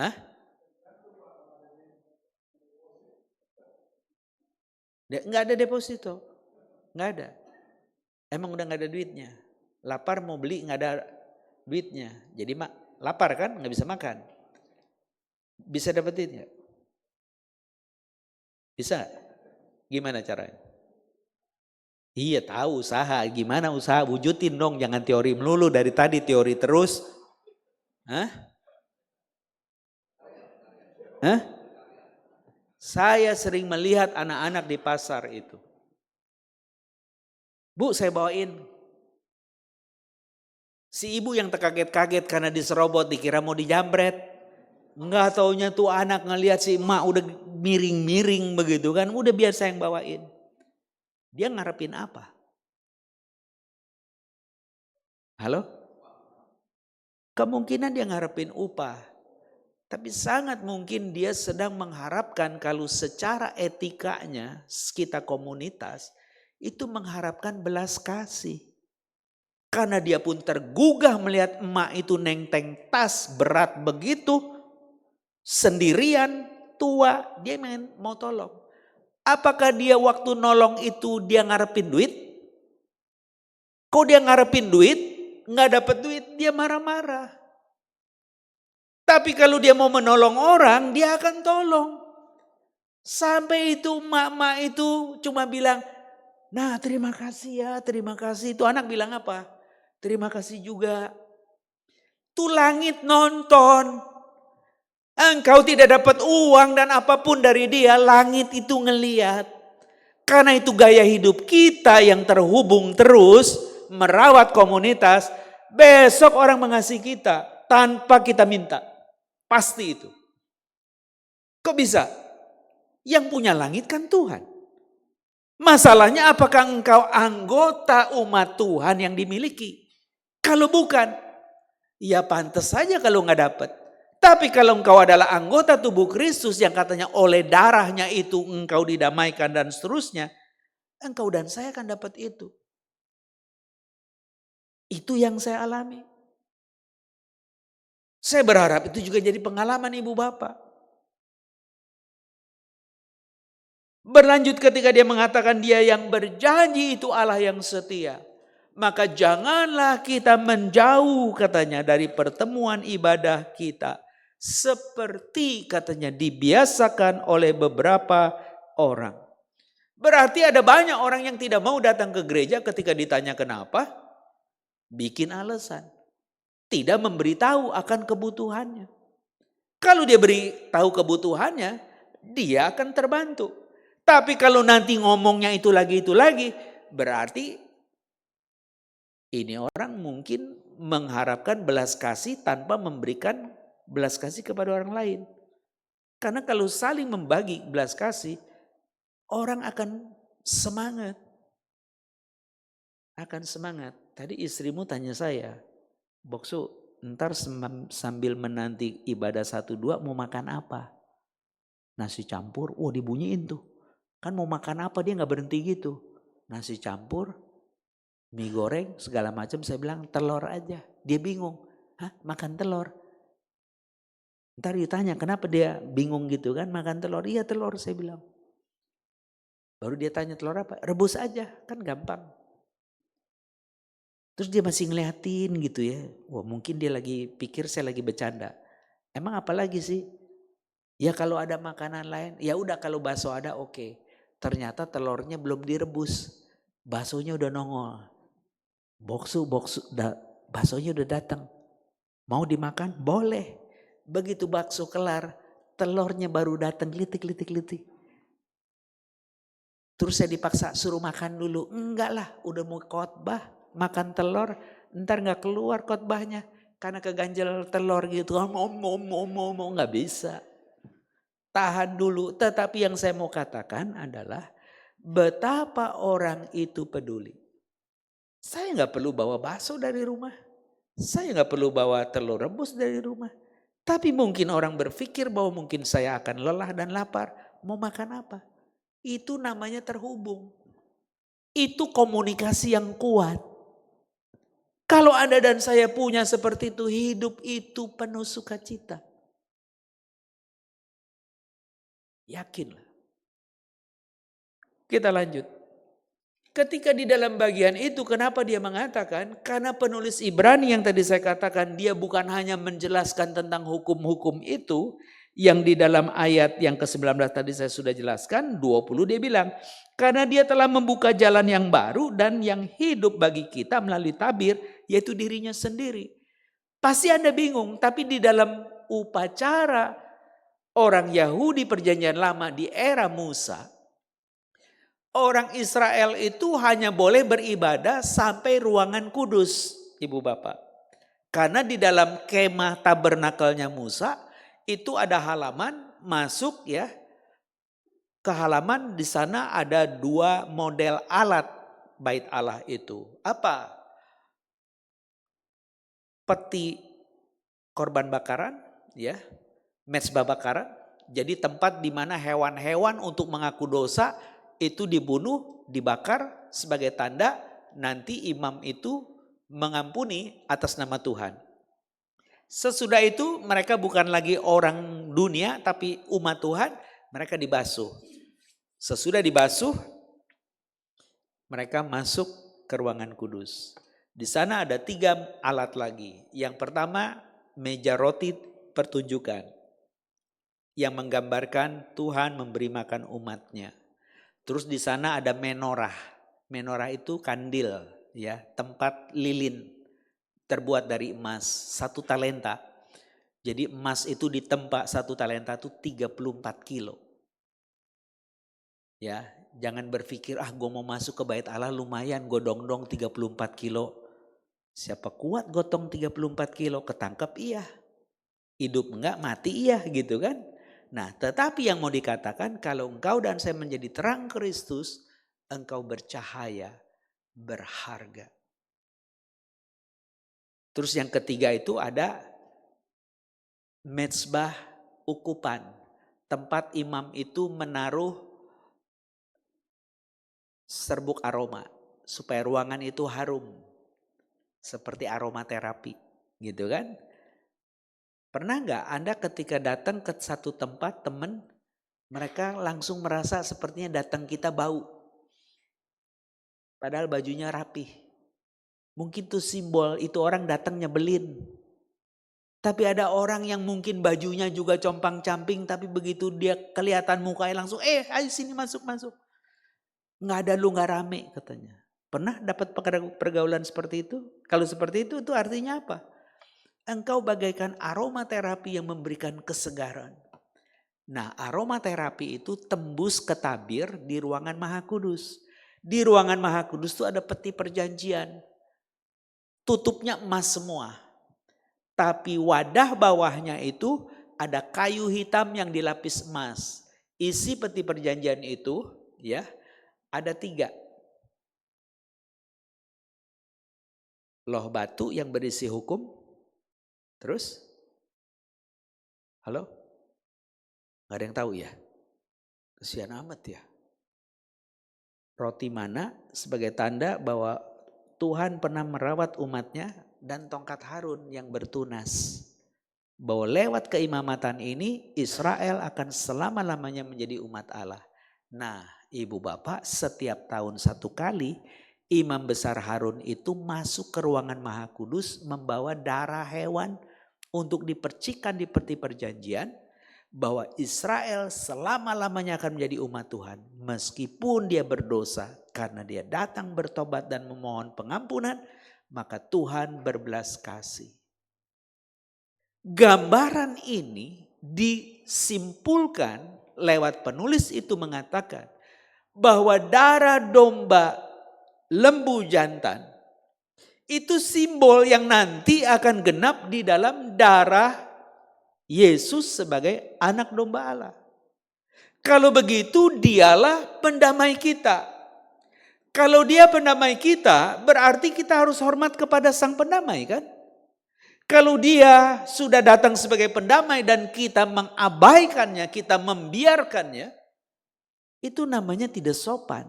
Hah? Gak ada deposito. Gak ada. Emang udah gak ada duitnya. Lapar mau beli gak ada duitnya. Jadi lapar kan gak bisa makan. Bisa dapetin gak? Bisa? Gimana caranya? Iya tahu usaha. Gimana usaha? Wujudin dong. Jangan teori melulu. Dari tadi teori terus. Hah? Hah? Saya sering melihat anak-anak di pasar itu. Bu, saya bawain. Si ibu yang terkaget-kaget karena diserobot dikira mau dijambret. Enggak taunya tuh anak ngelihat si emak udah miring-miring begitu kan. Udah biar saya yang bawain. Dia ngarepin apa? Halo? Kemungkinan dia ngarepin upah. Tapi sangat mungkin dia sedang mengharapkan kalau secara etikanya kita komunitas itu mengharapkan belas kasih. Karena dia pun tergugah melihat emak itu nenteng tas berat begitu. Sendirian, tua, dia mau tolong. Apakah dia waktu nolong itu dia ngarepin duit? Kok dia ngarepin duit, gak dapet duit, dia marah-marah. Tapi kalau dia mau menolong orang, dia akan tolong. Sampai itu emak-emak itu cuma bilang, nah terima kasih ya, terima kasih. Itu anak bilang apa? Terima kasih juga. Tuh langit nonton. Engkau tidak dapat uang dan apapun dari dia, langit itu ngeliat. Karena itu gaya hidup kita yang terhubung terus, merawat komunitas. Besok orang mengasihi kita tanpa kita minta. Pasti itu. Kok bisa? Yang punya langit kan Tuhan. Masalahnya apakah engkau anggota umat Tuhan yang dimiliki? Kalau bukan, ya pantas saja kalau gak dapat. Tapi kalau engkau adalah anggota tubuh Kristus yang katanya oleh darahnya itu engkau didamaikan dan seterusnya. Engkau dan saya akan dapat itu. Itu yang saya alami. Saya berharap itu juga jadi pengalaman ibu bapak. Berlanjut ketika dia mengatakan dia yang berjanji itu Allah yang setia. Maka janganlah kita menjauh katanya dari pertemuan ibadah kita. Seperti katanya dibiasakan oleh beberapa orang. Berarti ada banyak orang yang tidak mau datang ke gereja ketika ditanya kenapa. Bikin alasan. Tidak memberitahu akan kebutuhannya. Kalau dia beritahu kebutuhannya, dia akan terbantu. Tapi kalau nanti ngomongnya itu lagi, berarti ini orang mungkin mengharapkan belas kasih tanpa memberikan belas kasih kepada orang lain. Karena kalau saling membagi belas kasih, orang akan semangat. Akan semangat. Tadi istrimu tanya saya, Boksu, ntar sambil menanti ibadah 1-2 mau makan apa? Nasi campur, dibunyiin tuh. Kan mau makan apa dia gak berhenti gitu. Nasi campur, mie goreng, segala macam. Saya bilang telur aja. Dia bingung, hah makan telur? Ntar ditanya kenapa dia bingung gitu kan makan telur. Iya telur saya bilang. Baru dia tanya telur apa? Rebus aja kan gampang. Terus dia masih ngeliatin gitu ya. Wah mungkin dia lagi pikir saya lagi bercanda. Emang apa lagi sih? Ya kalau ada makanan lain, ya udah kalau bakso ada oke. Ternyata telurnya belum direbus. Baksonya udah nongol. Baksonya udah datang. Mau dimakan? Boleh. Begitu bakso kelar, telurnya baru datang litik. Terus saya dipaksa suruh makan dulu. Enggak lah, udah mau khotbah, makan telur, ntar gak keluar khotbahnya. Karena keganjel telur gitu, ngomong gak bisa. Tahan dulu, tetapi yang saya mau katakan adalah betapa orang itu peduli. Saya gak perlu bawa bakso dari rumah. Saya gak perlu bawa telur rebus dari rumah. Tapi mungkin orang berpikir bahwa mungkin saya akan lelah dan lapar. Mau makan apa? Itu namanya terhubung. Itu komunikasi yang kuat. Kalau Anda dan saya punya seperti itu, hidup itu penuh sukacita. Yakinlah. Kita lanjut. Ketika di dalam bagian itu kenapa dia mengatakan? Karena penulis Ibrani yang tadi saya katakan dia bukan hanya menjelaskan tentang hukum-hukum itu. Yang di dalam ayat yang ke-19 tadi saya sudah jelaskan. 20 dia bilang. Karena dia telah membuka jalan yang baru dan yang hidup bagi kita melalui tabir. Yaitu dirinya sendiri. Pasti Anda bingung. Tapi di dalam upacara orang Yahudi perjanjian lama di era Musa. Orang Israel itu hanya boleh beribadah sampai ruangan kudus, ibu bapak. Karena di dalam kemah tabernakelnya Musa itu ada halaman masuk ya. Ke halaman di sana ada 2 model alat bait Allah itu. Apa? Peti korban bakaran, ya, mezbah bakaran. Jadi tempat di mana hewan-hewan untuk mengaku dosa itu dibunuh, dibakar sebagai tanda nanti imam itu mengampuni atas nama Tuhan. Sesudah itu mereka bukan lagi orang dunia tapi umat Tuhan, mereka dibasuh. Sesudah dibasuh mereka masuk ke ruangan kudus. Di sana ada 3 alat lagi. Yang pertama meja roti pertunjukan yang menggambarkan Tuhan memberi makan umatnya. Terus di sana ada menorah. Menorah itu kandil, ya, tempat lilin terbuat dari emas, 1 talenta. Jadi emas itu ditempa 1 talenta itu 34 kilo. Ya, jangan berpikir gue mau masuk ke bait Allah lumayan godong-dong 34 kilo. Siapa kuat gotong 34 kilo, ketangkep iya. Hidup enggak, mati iya gitu kan. Nah, tetapi yang mau dikatakan kalau engkau dan saya menjadi terang Kristus, engkau bercahaya, berharga. Terus yang ketiga itu ada mezbah ukupan. Tempat imam itu menaruh serbuk aroma supaya ruangan itu harum. Seperti aromaterapi, gitu kan? Pernah gak Anda ketika datang ke satu tempat teman, mereka langsung merasa sepertinya datang kita bau. Padahal bajunya rapih. Mungkin tuh simbol itu orang datang nyebelin. Tapi ada orang yang mungkin bajunya juga compang-camping, tapi begitu dia kelihatan mukanya langsung, ayo sini masuk. Nggak ada lu nggak rame katanya. Pernah dapat pergaulan seperti itu? Kalau seperti itu artinya apa? Engkau bagaikan aromaterapi yang memberikan kesegaran. Nah, aromaterapi itu tembus ke tabir di ruangan Maha Kudus. Di ruangan Maha Kudus itu ada peti perjanjian. Tutupnya emas semua. Tapi wadah bawahnya itu ada kayu hitam yang dilapis emas. Isi peti perjanjian itu ya ada 3. Loh batu yang berisi hukum. Terus? Halo? Gak ada yang tahu ya? Kesian amat ya. Roti mana sebagai tanda bahwa Tuhan pernah merawat umatnya, dan tongkat Harun yang bertunas. Bahwa lewat keimamatan ini Israel akan selama-lamanya menjadi umat Allah. Nah, ibu bapak, setiap tahun 1 kali imam besar Harun itu masuk ke ruangan Maha Kudus membawa darah hewan untuk dipercikan di peti perjanjian. Bahwa Israel selama-lamanya akan menjadi umat Tuhan. Meskipun dia berdosa, karena dia datang bertobat dan memohon pengampunan, maka Tuhan berbelas kasih. Gambaran ini disimpulkan lewat penulis itu mengatakan bahwa darah domba lembu jantan itu simbol yang nanti akan genap di dalam darah Yesus sebagai anak domba Allah. Kalau begitu dialah pendamai kita. Kalau dia pendamai kita, berarti kita harus hormat kepada sang pendamai kan? Kalau dia sudah datang sebagai pendamai dan kita mengabaikannya, kita membiarkannya, itu namanya tidak sopan.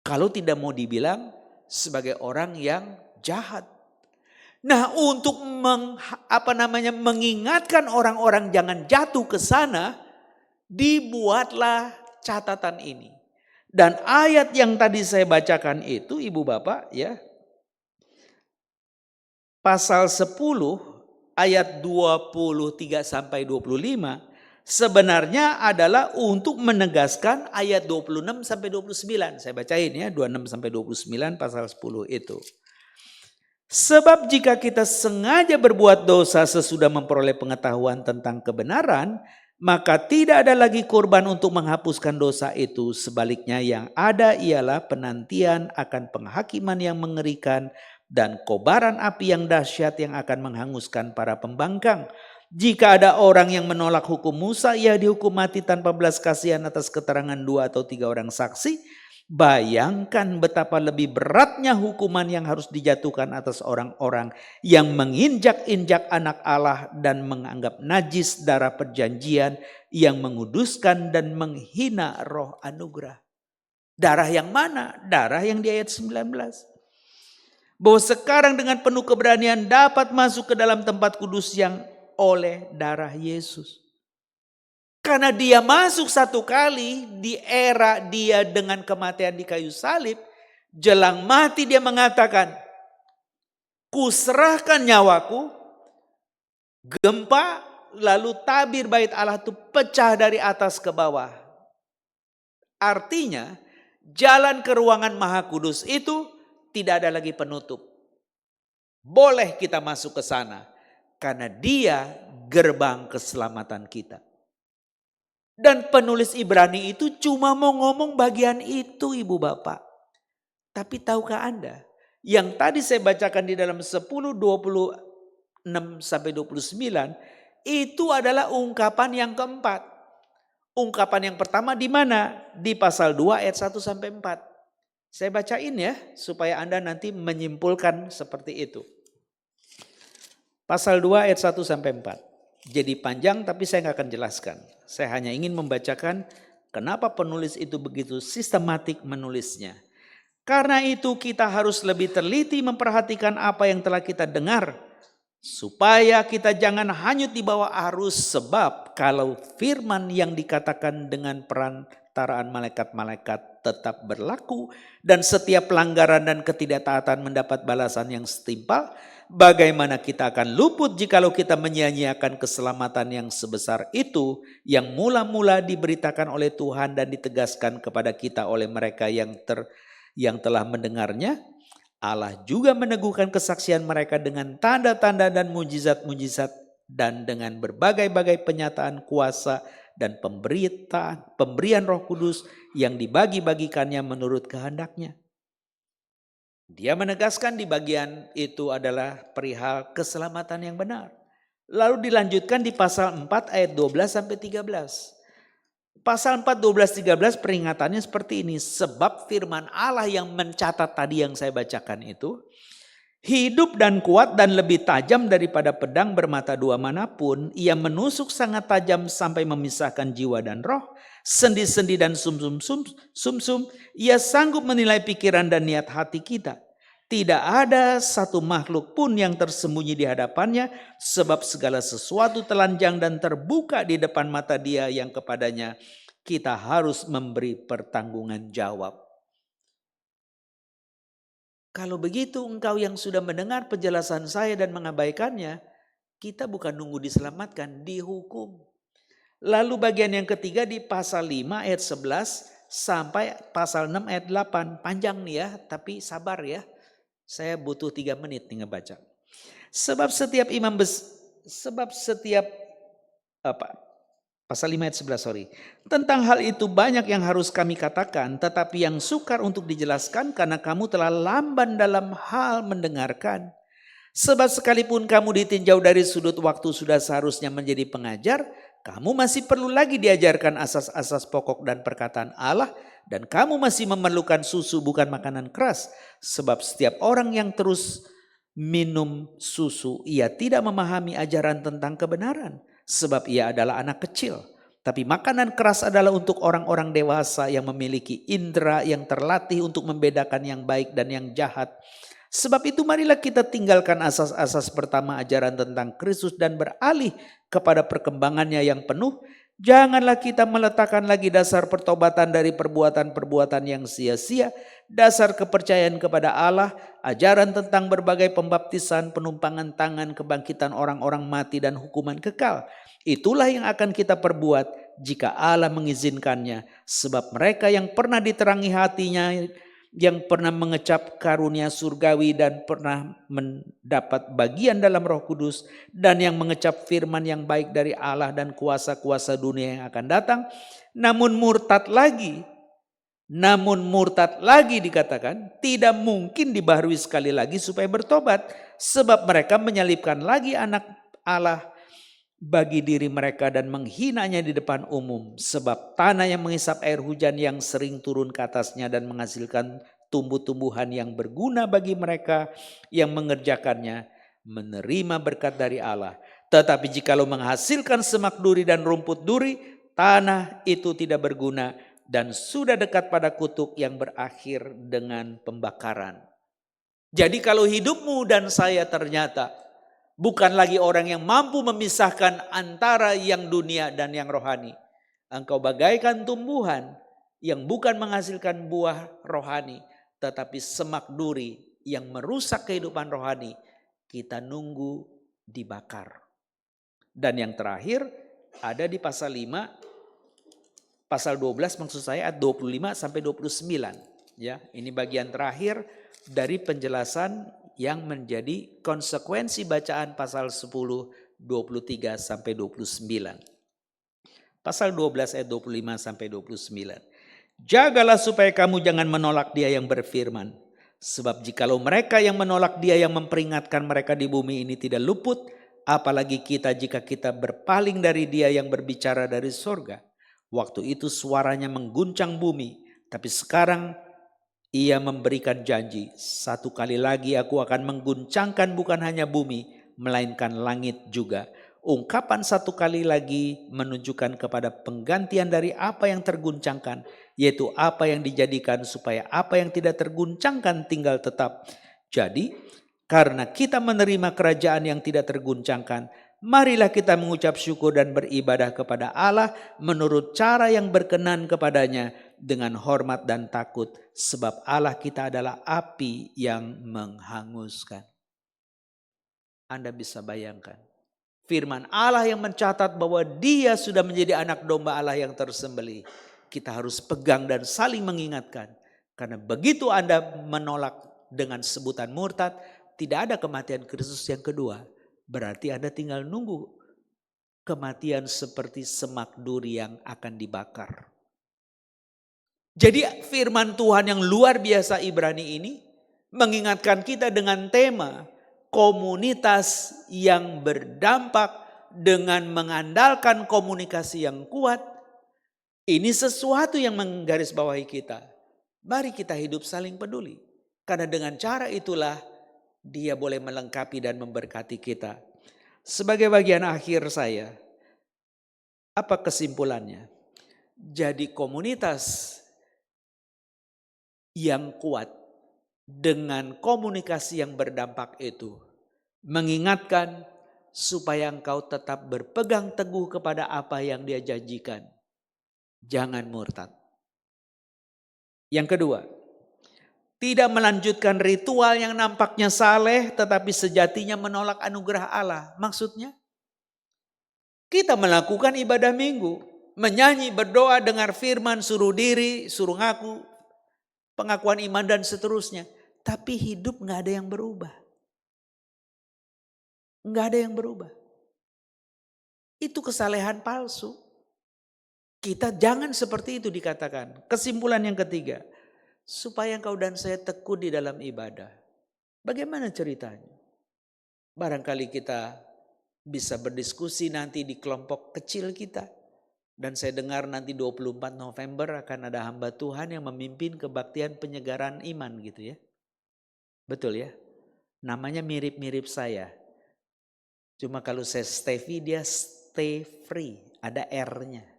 Kalau tidak mau dibilang sebagai orang yang jahat. Nah, untuk mengingatkan orang-orang jangan jatuh ke sana, dibuatlah catatan ini. Dan ayat yang tadi saya bacakan itu ibu bapak ya. Pasal 10 ayat 23 sampai 25 sebenarnya adalah untuk menegaskan ayat 26 sampai 29. Saya bacain ya 26 sampai 29 pasal 10 itu. Sebab jika kita sengaja berbuat dosa sesudah memperoleh pengetahuan tentang kebenaran, maka tidak ada lagi kurban untuk menghapuskan dosa itu. Sebaliknya yang ada ialah penantian akan penghakiman yang mengerikan dan kobaran api yang dahsyat yang akan menghanguskan para pembangkang. Jika ada orang yang menolak hukum Musa, ia dihukum mati tanpa belas kasihan atas keterangan 2 atau 3 orang saksi. Bayangkan betapa lebih beratnya hukuman yang harus dijatuhkan atas orang-orang yang menginjak-injak anak Allah dan menganggap najis darah perjanjian yang menguduskan dan menghina roh anugerah. Darah yang mana? Darah yang di ayat 19. Bahwa sekarang dengan penuh keberanian dapat masuk ke dalam tempat kudus yang oleh darah Yesus. Karena dia masuk 1 kali di era dia dengan kematian di kayu salib. Jelang mati dia mengatakan, kuserahkan nyawaku. Gempa lalu tabir bait Allah itu pecah dari atas ke bawah. Artinya jalan ke ruangan Maha Kudus itu tidak ada lagi penutup. Boleh kita masuk ke sana. Karena dia gerbang keselamatan kita. Dan penulis Ibrani itu cuma mau ngomong bagian itu ibu bapak. Tapi tahukah Anda? Yang tadi saya bacakan di dalam 10, 26 sampai 29. Itu adalah ungkapan yang keempat. Ungkapan yang pertama di mana? Di pasal 2 ayat 1 sampai 4. Saya bacain ya supaya Anda nanti menyimpulkan seperti itu. Pasal 2 ayat 1 sampai 4. Jadi panjang tapi saya nggak akan jelaskan. Saya hanya ingin membacakan kenapa penulis itu begitu sistematik menulisnya. Karena itu kita harus lebih teliti memperhatikan apa yang telah kita dengar. Supaya kita jangan hanyut di bawah arus, sebab kalau firman yang dikatakan dengan perantaraan malaikat-malaikat tetap berlaku dan setiap pelanggaran dan ketidaktaatan mendapat balasan yang setimpal, bagaimana kita akan luput jikalau kita menyia-nyiakan keselamatan yang sebesar itu yang mula-mula diberitakan oleh Tuhan dan ditegaskan kepada kita oleh mereka yang telah mendengarnya. Allah juga meneguhkan kesaksian mereka dengan tanda-tanda dan mujizat-mujizat dan dengan berbagai-bagai penyataan kuasa dan pemberian Roh Kudus yang dibagi-bagikannya menurut kehendaknya. Dia menegaskan di bagian itu adalah perihal keselamatan yang benar. Lalu dilanjutkan di pasal 4 ayat 12 sampai 13. Pasal 4, 12, 13 peringatannya seperti ini. Sebab firman Allah yang mencatat tadi yang saya bacakan itu hidup dan kuat dan lebih tajam daripada pedang bermata dua manapun. Ia menusuk sangat tajam sampai memisahkan jiwa dan roh, sendi-sendi dan sumsum. Ia sanggup menilai pikiran dan niat hati kita. Tidak ada satu makhluk pun yang tersembunyi di hadapannya, sebab segala sesuatu telanjang dan terbuka di depan mata Dia yang kepadanya kita harus memberi pertanggungan jawab. Kalau begitu engkau yang sudah mendengar penjelasan saya dan mengabaikannya, kita bukan nunggu diselamatkan, dihukum. Lalu bagian yang ketiga di pasal 5 ayat 11 sampai pasal 6 ayat 8. Panjang nih ya, tapi sabar ya. Saya butuh 3 menit nih ngebaca. Pasal 5 ayat 11 Tentang hal itu banyak yang harus kami katakan, tetapi yang sukar untuk dijelaskan karena kamu telah lamban dalam hal mendengarkan. Sebab sekalipun kamu ditinjau dari sudut waktu sudah seharusnya menjadi pengajar, kamu masih perlu lagi diajarkan asas-asas pokok dan perkataan Allah, dan kamu masih memerlukan susu bukan makanan keras. Sebab setiap orang yang terus minum susu, ia tidak memahami ajaran tentang kebenaran, sebab ia adalah anak kecil. Tapi makanan keras adalah untuk orang-orang dewasa yang memiliki indera yang terlatih untuk membedakan yang baik dan yang jahat. Sebab itu marilah kita tinggalkan asas-asas pertama ajaran tentang Kristus dan beralih kepada perkembangannya yang penuh. Janganlah kita meletakkan lagi dasar pertobatan dari perbuatan-perbuatan yang sia-sia, dasar kepercayaan kepada Allah, ajaran tentang berbagai pembaptisan, penumpangan tangan, kebangkitan orang-orang mati dan hukuman kekal. Itulah yang akan kita perbuat jika Allah mengizinkannya, sebab mereka yang pernah diterangi hatinya, yang pernah mengecap karunia surgawi dan pernah mendapat bagian dalam Roh Kudus, dan yang mengecap firman yang baik dari Allah dan kuasa-kuasa dunia yang akan datang, namun murtad lagi dikatakan tidak mungkin dibaharui sekali lagi supaya bertobat, sebab mereka menyalibkan lagi anak Allah bagi diri mereka dan menghinanya di depan umum. Sebab tanah yang menghisap air hujan yang sering turun ke atasnya dan menghasilkan tumbuh-tumbuhan yang berguna bagi mereka yang mengerjakannya menerima berkat dari Allah. Tetapi jikalau menghasilkan semak duri dan rumput duri, tanah itu tidak berguna dan sudah dekat pada kutuk yang berakhir dengan pembakaran. Jadi kalau hidupmu dan saya ternyata bukan lagi orang yang mampu memisahkan antara yang dunia dan yang rohani, engkau bagaikan tumbuhan yang bukan menghasilkan buah rohani, tetapi semak duri yang merusak kehidupan rohani. Kita nunggu dibakar. Dan yang terakhir ada di pasal 5, pasal 12 maksud saya ayat 25 sampai 29. Ya, ini bagian terakhir dari penjelasan yang menjadi konsekuensi bacaan pasal 10, 23 sampai 29. Pasal 12 ayat 25 sampai 29. Jagalah supaya kamu jangan menolak Dia yang berfirman. Sebab jikalau mereka yang menolak Dia yang memperingatkan mereka di bumi ini tidak luput, apalagi kita jika kita berpaling dari Dia yang berbicara dari sorga. Waktu itu suaranya mengguncang bumi, tapi sekarang Ia memberikan janji, satu kali lagi aku akan mengguncangkan bukan hanya bumi, melainkan langit juga. Ungkapan satu kali lagi menunjukkan kepada penggantian dari apa yang terguncangkan, yaitu apa yang dijadikan supaya apa yang tidak terguncangkan tinggal tetap. Jadi karena kita menerima kerajaan yang tidak terguncangkan, Marilah kita mengucap syukur dan beribadah kepada Allah menurut cara yang berkenan kepadanya dengan hormat dan takut, sebab Allah kita adalah api yang menghanguskan. Anda bisa bayangkan, firman Allah yang mencatat bahwa Dia sudah menjadi anak domba Allah yang tersembelih. Kita harus pegang dan saling mengingatkan, karena begitu Anda menolak dengan sebutan murtad, tidak ada kematian Kristus yang kedua. Berarti Anda tinggal nunggu kematian seperti semak duri yang akan dibakar. Jadi firman Tuhan yang luar biasa Ibrani ini mengingatkan kita dengan tema komunitas yang berdampak dengan mengandalkan komunikasi yang kuat. Ini sesuatu yang menggarisbawahi kita. Mari kita hidup saling peduli. Karena dengan cara itulah Dia boleh melengkapi dan memberkati kita. Sebagai bagian akhir saya, apa kesimpulannya? Jadi komunitas yang kuat dengan komunikasi yang berdampak itu mengingatkan supaya engkau tetap berpegang teguh kepada apa yang Dia janjikan. Jangan murtad. Yang kedua, tidak melanjutkan ritual yang nampaknya saleh tetapi sejatinya menolak anugerah Allah. Maksudnya, kita melakukan ibadah minggu, menyanyi, berdoa, dengar firman, suruh diri, suruh ngaku, pengakuan iman dan seterusnya. Tapi hidup gak ada yang berubah. Gak ada yang berubah. Itu kesalehan palsu. Kita jangan seperti itu dikatakan. Kesimpulan yang ketiga, supaya engkau dan saya tekun di dalam ibadah. Bagaimana ceritanya? Barangkali kita bisa berdiskusi nanti di kelompok kecil kita. Dan saya dengar nanti 24 November akan ada hamba Tuhan yang memimpin kebaktian penyegaran iman gitu ya. Betul ya? Namanya mirip-mirip saya. Cuma kalau saya Stevie dia stay free, ada R-nya.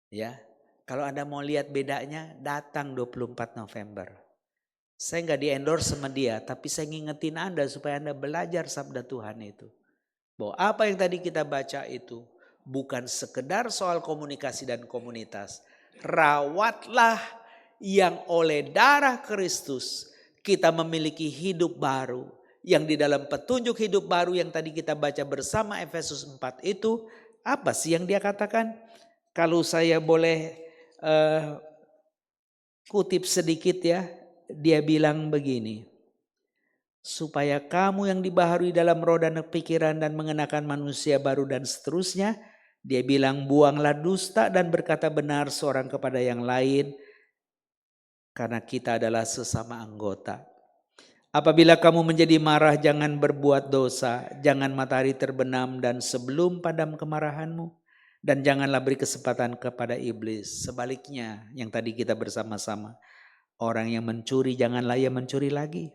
Ya. Kalau Anda mau lihat bedanya, datang 24 November. Saya nggak di-endorse sama dia, tapi saya ngingetin Anda supaya Anda belajar sabda Tuhan itu. Bahwa apa yang tadi kita baca itu bukan sekedar soal komunikasi dan komunitas. Rawatlah yang oleh darah Kristus kita memiliki hidup baru. Yang di dalam petunjuk hidup baru yang tadi kita baca bersama Efesus 4 itu, apa sih yang dia katakan? Kalau saya boleh kutip sedikit ya, dia bilang begini, supaya kamu yang dibaharui dalam roh dan pikiran dan mengenakan manusia baru dan seterusnya, dia bilang buanglah dusta dan berkata benar seorang kepada yang lain, karena kita adalah sesama anggota. Apabila kamu menjadi marah jangan berbuat dosa, jangan matahari terbenam dan sebelum padam kemarahanmu. Dan janganlah beri kesempatan kepada iblis. Sebaliknya yang tadi kita bersama-sama. Orang yang mencuri janganlah ia mencuri lagi.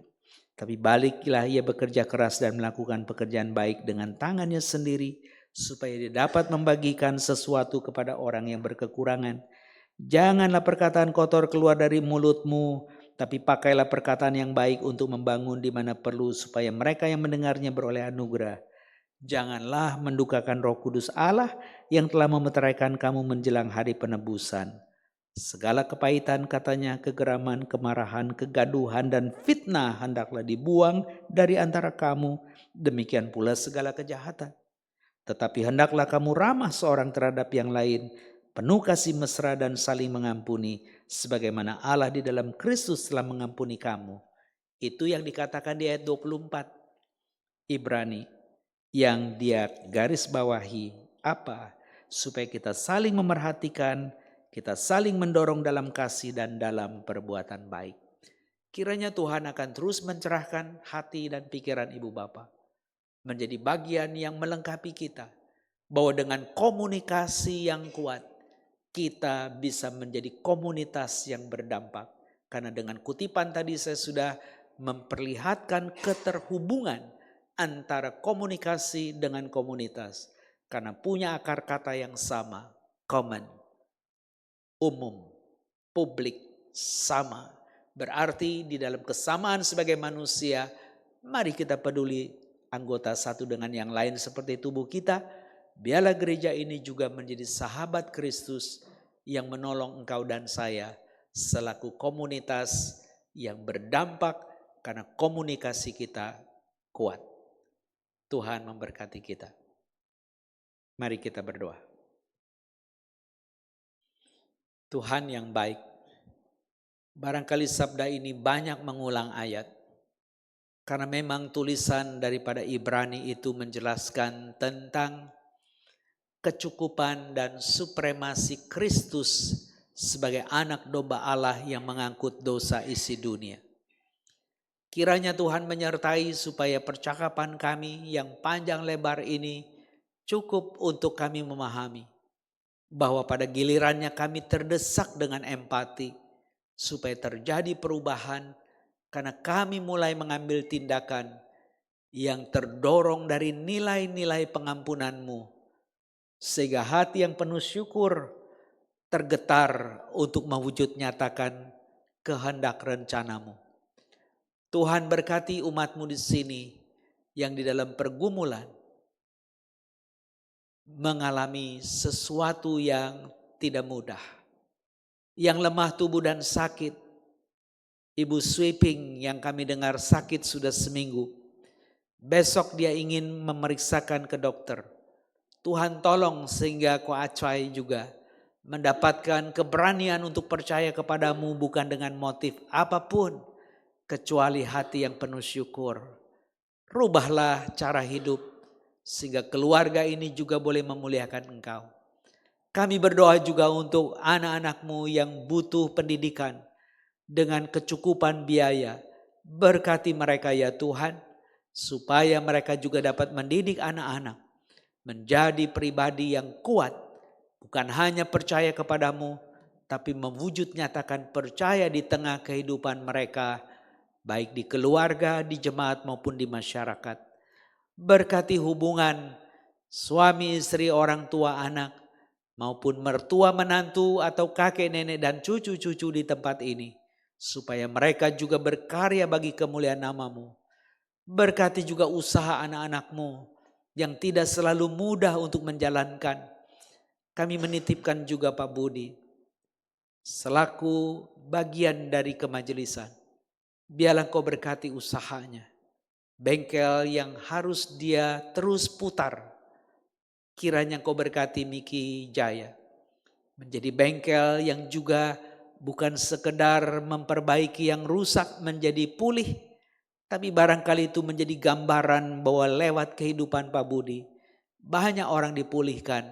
Tapi baliklah ia bekerja keras dan melakukan pekerjaan baik dengan tangannya sendiri. Supaya dia dapat membagikan sesuatu kepada orang yang berkekurangan. Janganlah perkataan kotor keluar dari mulutmu. Tapi pakailah perkataan yang baik untuk membangun di mana perlu. Supaya mereka yang mendengarnya beroleh anugerah. Janganlah mendukakan Roh Kudus Allah yang telah memeteraikan kamu menjelang hari penebusan. Segala kepahitan katanya, kegeraman, kemarahan, kegaduhan dan fitnah hendaklah dibuang dari antara kamu. Demikian pula segala kejahatan. Tetapi hendaklah kamu ramah seorang terhadap yang lain, penuh kasih mesra dan saling mengampuni, sebagaimana Allah di dalam Kristus telah mengampuni kamu. Itu yang dikatakan di ayat 24 Ibrani. Yang dia garis bawahi apa? Supaya kita saling memerhatikan, kita saling mendorong dalam kasih dan dalam perbuatan baik. Kiranya Tuhan akan terus mencerahkan hati dan pikiran ibu bapa. Menjadi bagian yang melengkapi kita. Bahwa dengan komunikasi yang kuat, kita bisa menjadi komunitas yang berdampak. Karena dengan kutipan tadi saya sudah memperlihatkan keterhubungan antara komunikasi dengan komunitas. Karena punya akar kata yang sama, common, umum, publik, sama. Berarti di dalam kesamaan sebagai manusia, mari kita peduli anggota satu dengan yang lain seperti tubuh kita, biarlah gereja ini juga menjadi sahabat Kristus yang menolong engkau dan saya selaku komunitas yang berdampak karena komunikasi kita kuat. Tuhan memberkati kita. Mari kita berdoa. Tuhan yang baik, barangkali sabda ini banyak mengulang ayat, karena memang tulisan daripada Ibrani itu menjelaskan tentang kecukupan dan supremasi Kristus sebagai anak domba Allah yang mengangkut dosa isi dunia. Kiranya Tuhan menyertai supaya percakapan kami yang panjang lebar ini cukup untuk kami memahami bahwa pada gilirannya kami terdesak dengan empati supaya terjadi perubahan karena kami mulai mengambil tindakan yang terdorong dari nilai-nilai pengampunan-Mu sehingga hati yang penuh syukur tergetar untuk mewujud nyatakan kehendak rencana-Mu. Tuhan berkati umat-Mu di sini yang di dalam pergumulan mengalami sesuatu yang tidak mudah. Yang lemah tubuh dan sakit. Ibu Sweeping yang kami dengar sakit sudah seminggu. Besok dia ingin memeriksakan ke dokter. Tuhan tolong sehingga Ko Acai juga mendapatkan keberanian untuk percaya kepadamu bukan dengan motif apapun kecuali hati yang penuh syukur. Rubahlah cara hidup sehingga keluarga ini juga boleh memuliakan Engkau. Kami berdoa juga untuk anak-anak-Mu yang butuh pendidikan dengan kecukupan biaya. Berkati mereka ya Tuhan, supaya mereka juga dapat mendidik anak-anak menjadi pribadi yang kuat. Bukan hanya percaya kepadamu, tapi mewujud nyatakan percaya di tengah kehidupan mereka, baik di keluarga, di jemaat maupun di masyarakat. Berkati hubungan suami istri, orang tua anak, maupun mertua menantu atau kakek nenek dan cucu-cucu di tempat ini. Supaya mereka juga berkarya bagi kemuliaan nama-Mu. Berkati juga usaha anak-anak-Mu yang tidak selalu mudah untuk menjalankan. Kami menitipkan juga Pak Budi selaku bagian dari kemajelisan. Biarlah Kau berkati usahanya. Bengkel yang harus dia terus putar. Kiranya Kau berkati Miki Jaya. Menjadi bengkel yang juga bukan sekedar memperbaiki yang rusak menjadi pulih. Tapi barangkali itu menjadi gambaran bahwa lewat kehidupan Pak Budi. Banyak orang dipulihkan.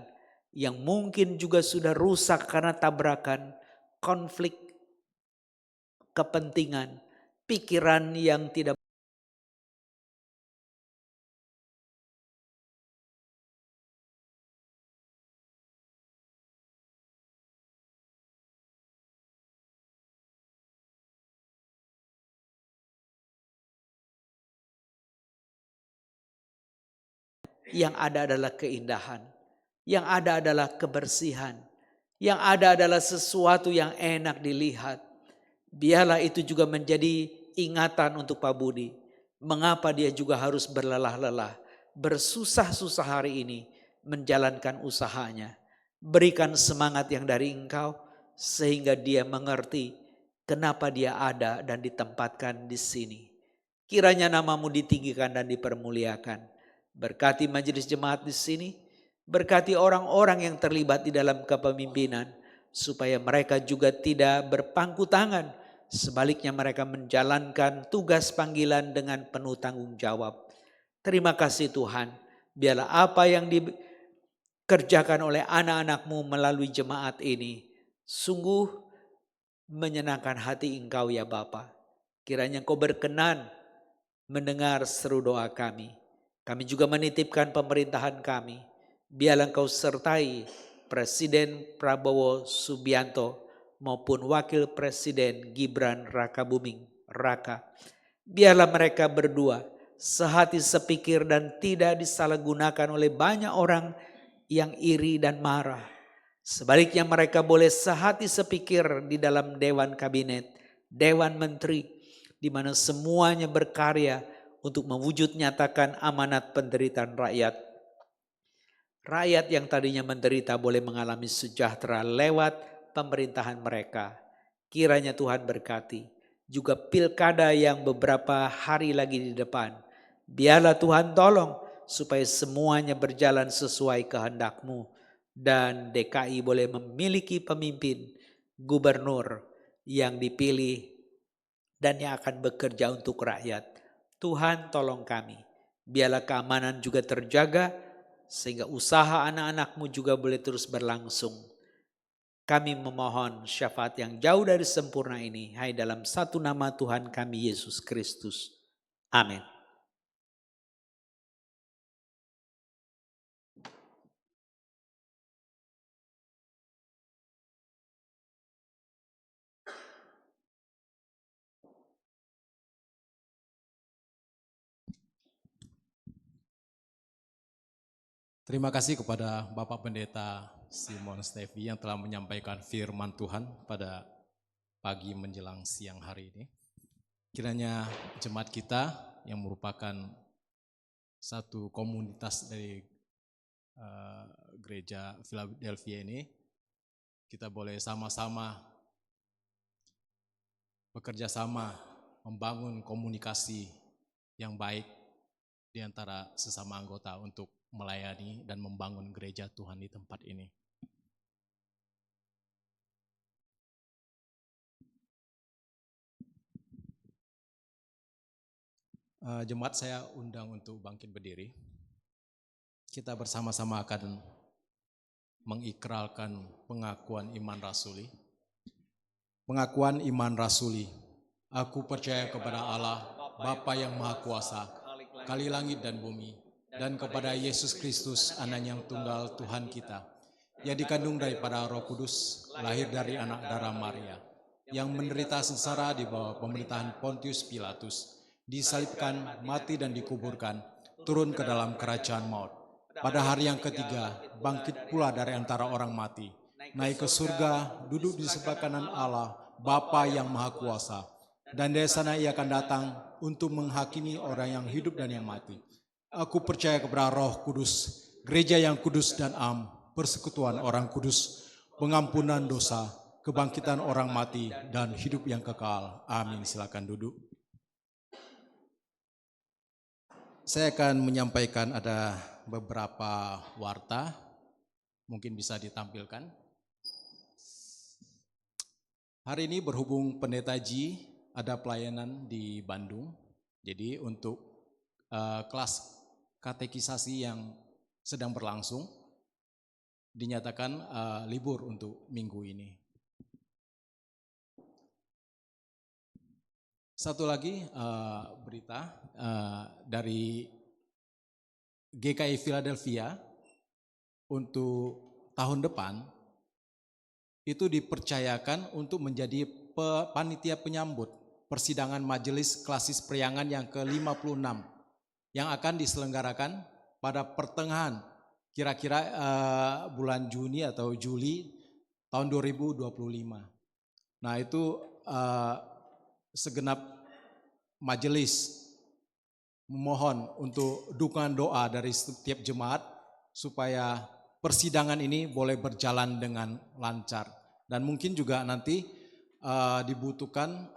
Yang mungkin juga sudah rusak karena tabrakan, konflik, kepentingan, pikiran yang tidak yang ada adalah keindahan, yang ada adalah kebersihan, yang ada adalah sesuatu yang enak dilihat. Biarlah itu juga menjadi ingatan untuk Pak Budi. Mengapa dia juga harus berlelah-lelah, bersusah-susah hari ini menjalankan usahanya. Berikan semangat yang dari Engkau sehingga dia mengerti kenapa dia ada dan ditempatkan di sini. Kiranya nama-Mu ditinggikan dan dipermuliakan. Berkati majelis jemaat di sini, berkati orang-orang yang terlibat di dalam kepemimpinan, supaya mereka juga tidak berpangku tangan, sebaliknya mereka menjalankan tugas panggilan dengan penuh tanggung jawab. Terima kasih Tuhan, biarlah apa yang dikerjakan oleh anak-anak-Mu melalui jemaat ini, sungguh menyenangkan hati Engkau ya Bapa. Kiranya Engkau berkenan mendengar seru doa kami. Kami juga menitipkan pemerintahan kami. Biarlah Engkau sertai Presiden Prabowo Subianto maupun Wakil Presiden Gibran Rakabuming Raka. Biarlah mereka berdua sehati sepikir dan tidak disalahgunakan oleh banyak orang yang iri dan marah. Sebaliknya mereka boleh sehati sepikir di dalam Dewan Kabinet, Dewan Menteri, di mana semuanya berkarya untuk mewujud nyatakan amanat penderitaan rakyat. Rakyat yang tadinya menderita boleh mengalami sejahtera lewat pemerintahan mereka. Kiranya Tuhan berkati. Juga pilkada yang beberapa hari lagi di depan. Biarlah Tuhan tolong supaya semuanya berjalan sesuai kehendak-Mu. Dan DKI boleh memiliki pemimpin, gubernur yang dipilih dan yang akan bekerja untuk rakyat. Tuhan tolong kami. Biarlah keamanan juga terjaga, sehingga usaha anak-anak-Mu juga boleh terus berlangsung. Kami memohon syafaat yang jauh dari sempurna ini, hai dalam satu nama Tuhan kami Yesus Kristus. Amin. Terima kasih kepada Bapak Pendeta Simon Stevi yang telah menyampaikan firman Tuhan pada pagi menjelang siang hari ini. Kiranya jemaat kita yang merupakan satu komunitas dari gereja Philadelphia ini, kita boleh sama-sama bekerja sama membangun komunikasi yang baik di antara sesama anggota untuk melayani dan membangun gereja Tuhan di tempat ini. Jemaat saya undang untuk bangkit berdiri. Kita bersama-sama akan mengikrarkan pengakuan iman rasuli. Pengakuan iman rasuli. Aku percaya kepada Allah, Bapa yang Maha Kuasa, Kali langit dan bumi, dan kepada Yesus Kristus, Anak yang tunggal Tuhan kita, yang dikandung daripada Roh Kudus, lahir dari anak darah Maria, yang menderita sengsara di bawah pemerintahan Pontius Pilatus, disalibkan, mati dan dikuburkan, turun ke dalam kerajaan maut. Pada hari yang ketiga, bangkit pula dari antara orang mati, naik ke surga, duduk di sebelah kanan Allah, Bapa yang Maha Kuasa, dan dari sana ia akan datang untuk menghakimi orang yang hidup dan yang mati. Aku percaya kepada Roh Kudus, gereja yang kudus dan am, persekutuan orang kudus, pengampunan dosa, kebangkitan orang mati, dan hidup yang kekal. Amin. Silakan duduk. Saya akan menyampaikan ada beberapa warta, mungkin bisa ditampilkan. Hari ini berhubung Pendeta Ji ada pelayanan di Bandung, jadi untuk kelas katekisasi yang sedang berlangsung dinyatakan libur untuk minggu ini. Satu lagi berita dari GKI Philadelphia untuk tahun depan itu dipercayakan untuk menjadi panitia penyambut persidangan majelis klasis priangan yang ke-56 yang akan diselenggarakan pada pertengahan kira-kira bulan Juni atau Juli tahun 2025. Nah itu segenap majelis memohon untuk dukungan doa dari setiap jemaat supaya persidangan ini boleh berjalan dengan lancar. Dan mungkin juga nanti dibutuhkan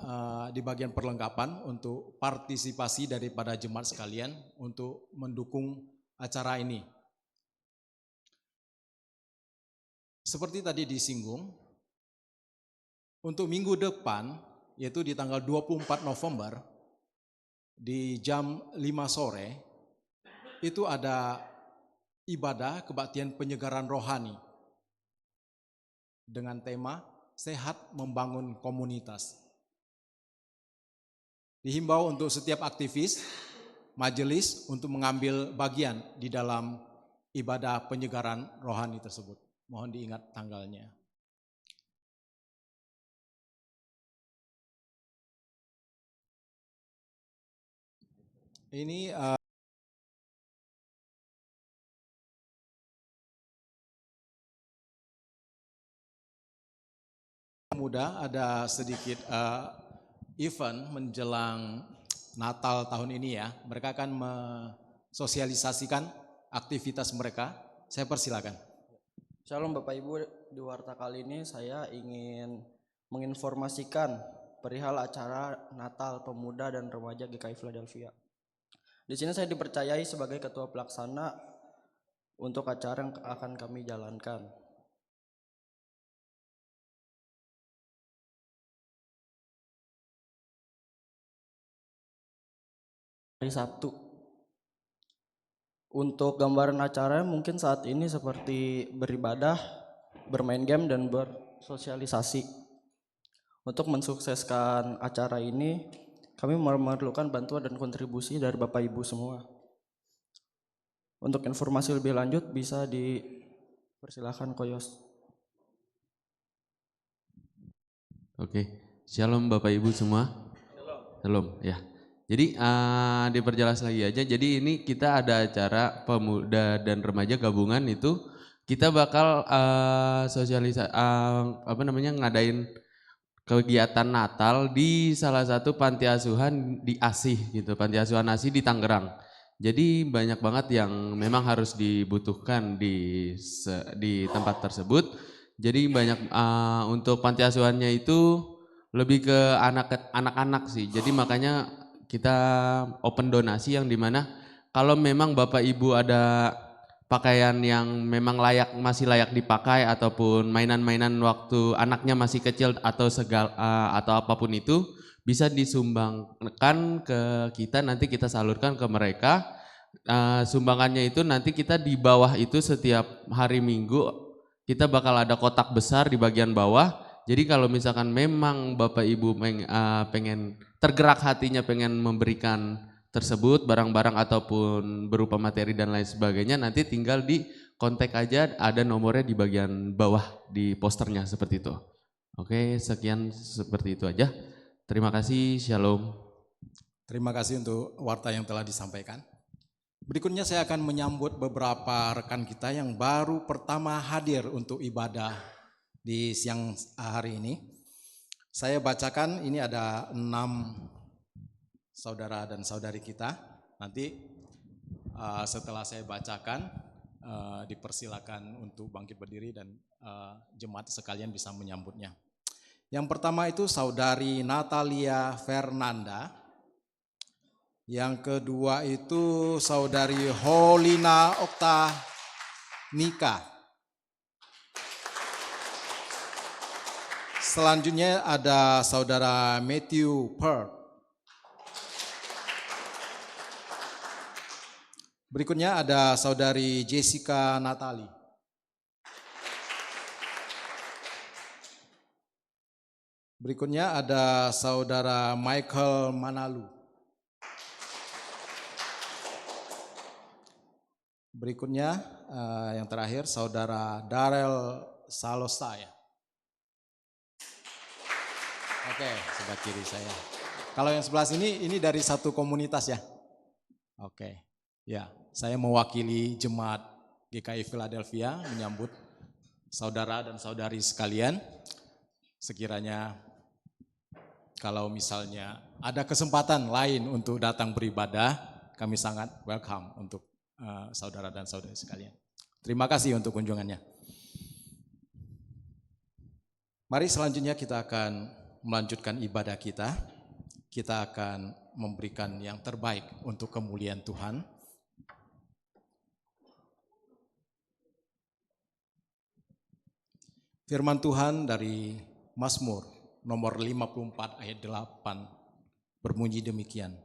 di bagian perlengkapan untuk partisipasi daripada jemaat sekalian untuk mendukung acara ini. Seperti tadi disinggung, untuk minggu depan, yaitu di tanggal 24 November, di jam 5 sore, itu ada ibadah kebaktian penyegaran rohani dengan tema Sehat Membangun Komunitas. Dihimbau untuk setiap aktivis, majelis untuk mengambil bagian di dalam ibadah penyegaran rohani tersebut. Mohon diingat tanggalnya. Ini muda ada sedikit event menjelang Natal tahun ini ya. Mereka akan sosialisasikan aktivitas mereka. Saya persilakan. Shalom Bapak Ibu, di Warta kali ini saya ingin menginformasikan perihal acara Natal Pemuda dan Remaja GKI Philadelphia. Di sini saya dipercayai sebagai ketua pelaksana untuk acara yang akan kami jalankan. Hari Sabtu. Untuk gambaran acara mungkin saat ini seperti beribadah, bermain game, dan bersosialisasi. Untuk mensukseskan acara ini, kami memerlukan bantuan dan kontribusi dari Bapak Ibu semua. Untuk informasi lebih lanjut bisa dipersilakan Koyos. Oke, shalom Bapak Ibu semua. Shalom, ya. Jadi diperjelas lagi aja. Jadi ini kita ada acara pemuda dan remaja gabungan itu kita bakal ngadain kegiatan Natal di salah satu panti asuhan di Asih gitu, panti asuhan Asih di Tangerang. Jadi banyak banget yang memang harus dibutuhkan di tempat tersebut. Jadi banyak untuk panti asuhannya itu lebih ke anak-anak sih. Jadi makanya kita open donasi yang dimana kalau memang Bapak Ibu ada pakaian yang memang masih layak dipakai ataupun mainan-mainan waktu anaknya masih kecil atau atau apapun itu bisa disumbangkan ke kita, nanti kita salurkan ke mereka. Sumbangannya itu nanti kita di bawah itu setiap hari Minggu kita bakal ada kotak besar di bagian bawah. Jadi kalau misalkan memang Bapak Ibu pengen tergerak hatinya pengen memberikan tersebut barang-barang ataupun berupa materi dan lain sebagainya, nanti tinggal di kontak aja, ada nomornya di bagian bawah di posternya seperti itu. Oke, sekian seperti itu aja. Terima kasih, shalom. Terima kasih untuk warta yang telah disampaikan. Berikutnya saya akan menyambut beberapa rekan kita yang baru pertama hadir untuk ibadah di siang hari ini. Saya bacakan, ini ada 6 saudara dan saudari kita. Nanti setelah saya bacakan, dipersilakan untuk bangkit berdiri dan jemaat sekalian bisa menyambutnya. Yang pertama itu saudari Natalia Fernanda. Yang kedua itu saudari Holina Okta Nika. Selanjutnya ada saudara Matthew Pearl. Berikutnya ada saudari Jessica Natali. Berikutnya ada saudara Michael Manalu. Berikutnya yang terakhir saudara Darel Salosaya. Oke, sebelah kiri saya. Kalau yang sebelah sini ini dari satu komunitas ya. Oke, ya saya mewakili jemaat GKI Philadelphia menyambut saudara dan saudari sekalian. Sekiranya kalau misalnya ada kesempatan lain untuk datang beribadah, kami sangat welcome untuk saudara dan saudari sekalian. Terima kasih untuk kunjungannya. Mari selanjutnya kita akan melanjutkan ibadah kita. Kita akan memberikan yang terbaik untuk kemuliaan Tuhan. Firman Tuhan dari Mazmur nomor 54 ayat 8 berbunyi demikian.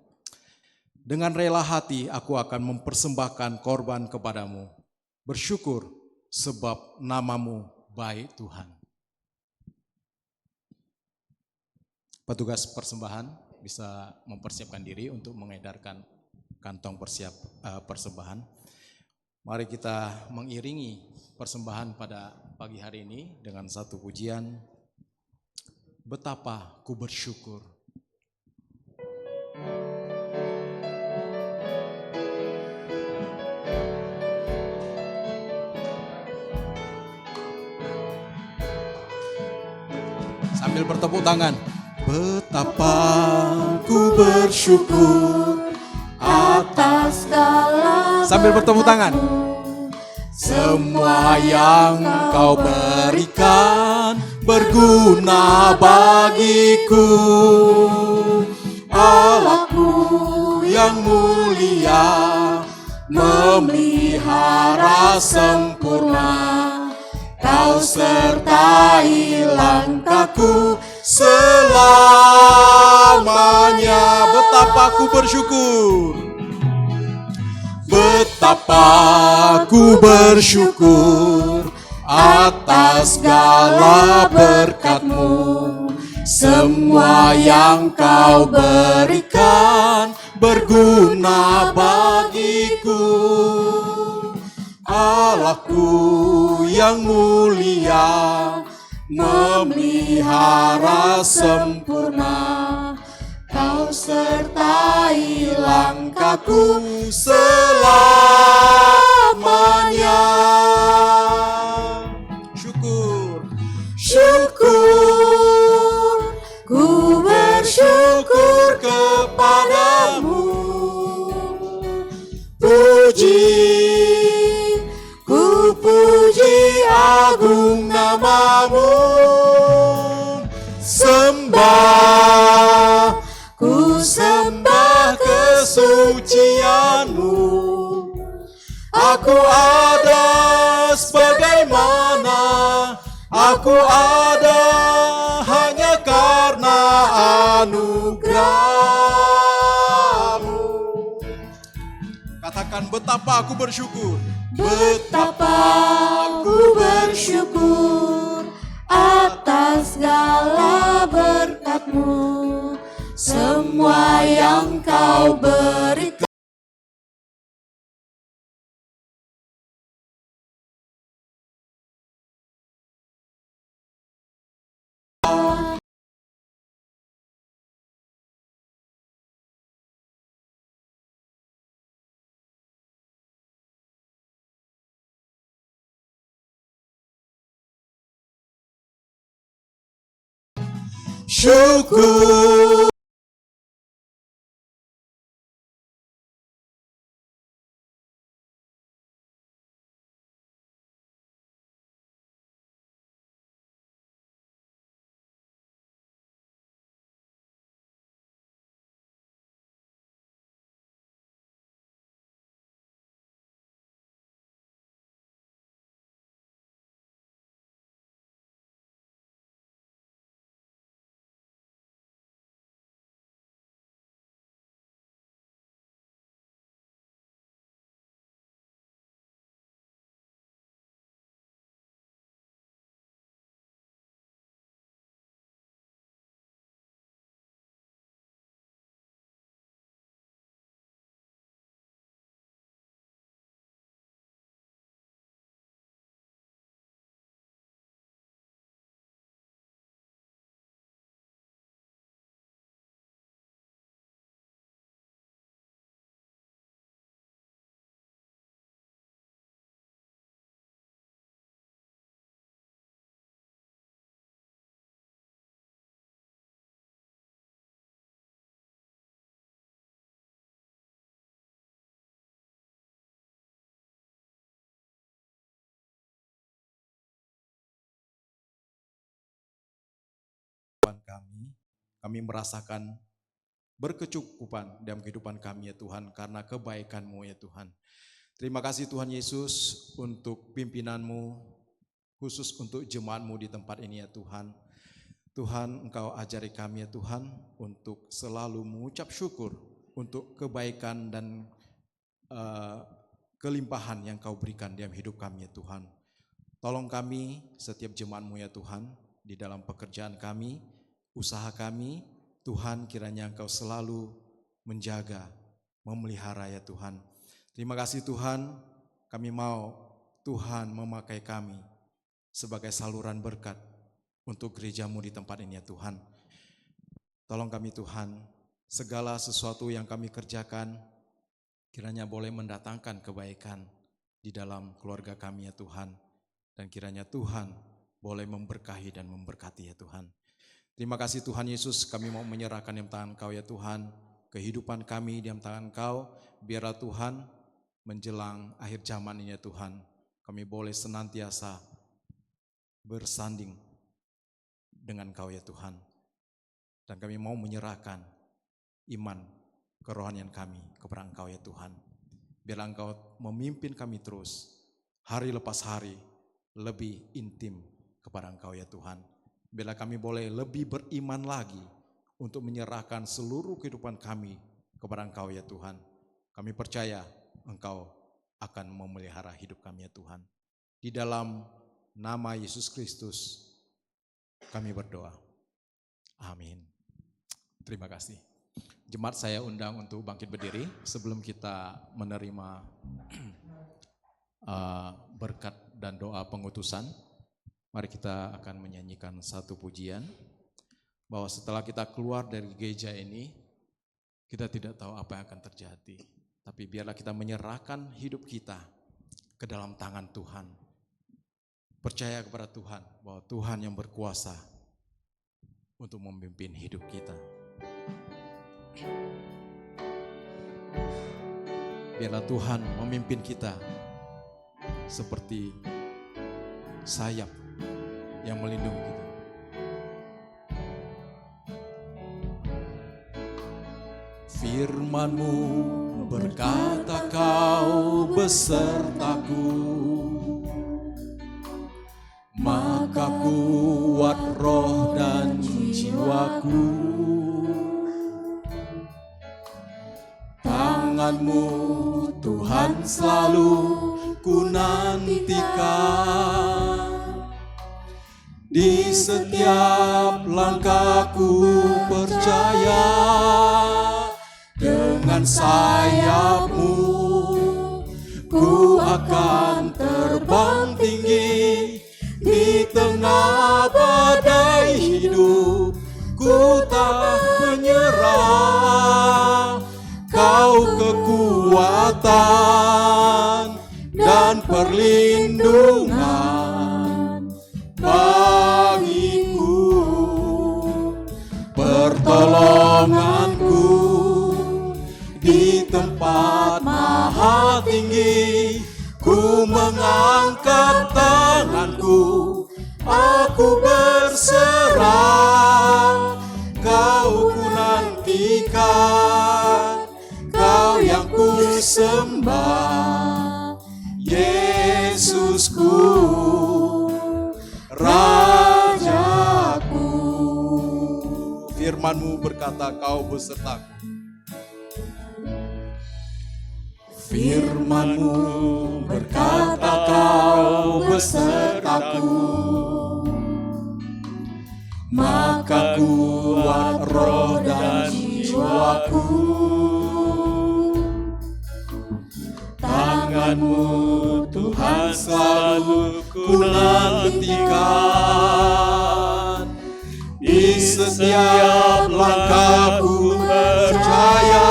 Dengan rela hati aku akan mempersembahkan korban kepadamu, bersyukur sebab namamu baik Tuhan. Petugas persembahan bisa mempersiapkan diri untuk mengedarkan kantong persembahan. Mari kita mengiringi persembahan pada pagi hari ini dengan satu pujian, betapa ku bersyukur. Sambil bertepuk tangan, Betapa ku bersyukur atas segala sambil bertepuk tangan. Semua yang kau berikan berguna bagiku. Allahku yang mulia, memelihara sempurna. Kau sertai langkahku selamanya. Betapa ku bersyukur. Betapa ku bersyukur atas segala berkat-Mu. Semua yang kau berikan berguna bagiku. Allahku yang mulia, memelihara sempurna. Kau sertai langkahku selamanya. Syukur, syukur, ku bersyukur kepadamu. Puji, ku puji agung namamu. Sembah, ku sembah kesucianmu. Aku ada sebagaimana aku ada hanya karena anugerah-Mu. Katakan, betapa aku bersyukur. Betapa aku bersyukur atas segala berkat-Mu. Semua yang kau berikan. Syukur. Kami merasakan berkecukupan dalam kehidupan kami ya Tuhan, karena kebaikan-Mu ya Tuhan. Terima kasih Tuhan Yesus untuk pimpinan-Mu, khusus untuk jemaat-Mu di tempat ini ya Tuhan. Tuhan, Engkau ajari kami ya Tuhan untuk selalu mengucap syukur untuk kebaikan dan kelimpahan yang Kau berikan dalam hidup kami ya Tuhan. Tolong kami setiap jemaat-Mu ya Tuhan, di dalam pekerjaan kami, usaha kami, Tuhan kiranya Engkau selalu menjaga, memelihara ya Tuhan. Terima kasih Tuhan, kami mau Tuhan memakai kami sebagai saluran berkat untuk gereja-Mu di tempat ini ya Tuhan. Tolong kami Tuhan, segala sesuatu yang kami kerjakan kiranya boleh mendatangkan kebaikan di dalam keluarga kami ya Tuhan. Dan kiranya Tuhan boleh memberkahi dan memberkati ya Tuhan. Terima kasih Tuhan Yesus, kami mau menyerahkan di tangan Kau ya Tuhan. Kehidupan kami di tangan Kau, biarlah Tuhan menjelang akhir zaman ini ya Tuhan, kami boleh senantiasa bersanding dengan Kau ya Tuhan. Dan kami mau menyerahkan iman kerohanian kami kepada Engkau ya Tuhan. Biarlah Engkau memimpin kami terus, hari lepas hari, lebih intim kepada Engkau ya Tuhan. Biarlah kami boleh lebih beriman lagi untuk menyerahkan seluruh kehidupan kami kepada Engkau ya Tuhan. Kami percaya Engkau akan memelihara hidup kami ya Tuhan. Di dalam nama Yesus Kristus kami berdoa. Amin. Terima kasih. Jemaat, saya undang untuk bangkit berdiri sebelum kita menerima berkat dan doa pengutusan. Mari kita akan menyanyikan satu pujian, bahwa setelah kita keluar dari gereja ini, kita tidak tahu apa yang akan terjadi. Tapi biarlah kita menyerahkan hidup kita ke dalam tangan Tuhan. Percaya kepada Tuhan, bahwa Tuhan yang berkuasa untuk memimpin hidup kita. Biarlah Tuhan memimpin kita seperti sayap yang melindungi kita. Firman-Mu berkata Kau besertaku, maka kuat roh dan jiwaku. Tangan-Mu Tuhan selalu ku nantikan, di setiap langkahku percaya, dengan sayap-Mu ku akan terbang tinggi. Di tengah badai hidup ku tak menyerah. Kau kekuatan dan perlindungan bagiku, pertolonganku di tempat maha tinggi. Ku mengangkat tanganku, aku berserah. Kau ku nantikan, Kau yang ku sembah, Yesusku, Rajaku. Firman-Mu berkata Kau besertaku. Firman-Mu berkata Kau besertaku, maka kuat roh dan jiwaku. Tangan-Mu Tuhan selalu ku nantikan, di setiap langkahku percaya,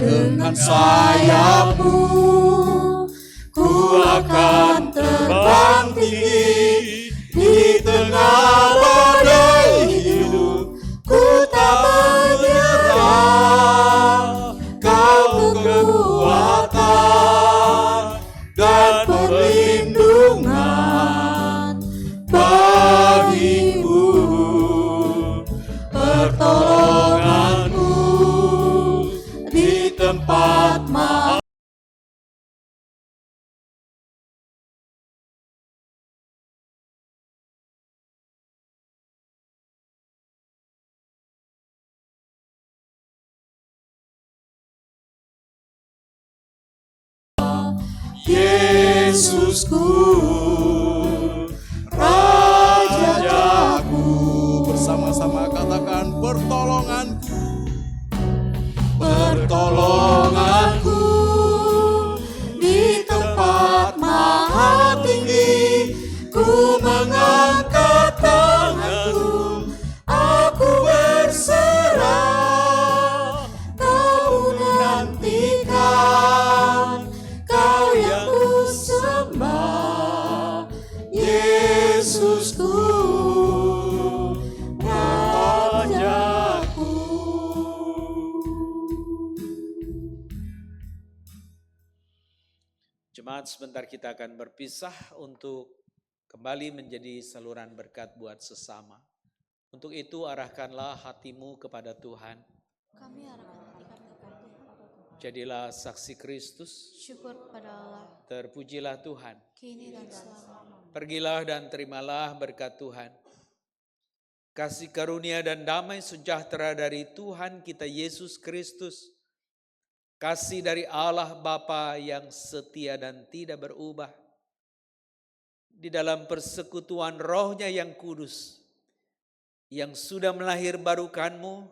dengan sayap-Mu ku akan terbang tinggi. Di tengah badai hidup ku tak menyerah. Kau kekuatan dan perlindungan bagiku, pertolonganku di tempat maha. Yesusku, Rajaku. Bersama-sama katakan pertolonganku, pertolonganku di tempat maha tinggi. Ku mengangkat tanganku, aku berserah. Kau nantikan, Kau yang ku sembah, Yesusku, Jemaat, sebentar kita akan berpisah untuk kembali menjadi saluran berkat buat sesama. Untuk itu arahkanlah hatimu kepada Tuhan. Kami arahkan hati kami kepada Tuhan. Jadilah saksi Kristus. Syukur kepada Allah, Terpujilah Tuhan. kini dan selama. Pergilah dan terimalah berkat Tuhan. Kasih karunia dan damai sejahtera dari Tuhan kita Yesus Kristus. Kasih dari Allah Bapa yang setia dan tidak berubah. Di dalam persekutuan Roh-Nya yang kudus, yang sudah melahirbarukanmu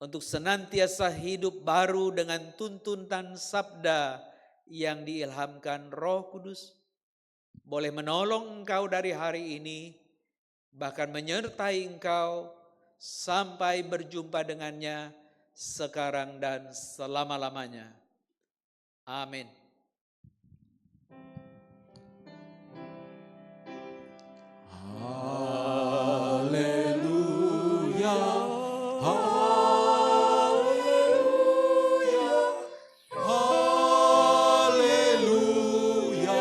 untuk senantiasa hidup baru dengan tuntunan sabda yang diilhamkan Roh Kudus, boleh menolong engkau dari hari ini, bahkan menyertai engkau sampai berjumpa dengannya sekarang dan selama-lamanya. Amin. Haleluya, haleluya, haleluya, haleluya,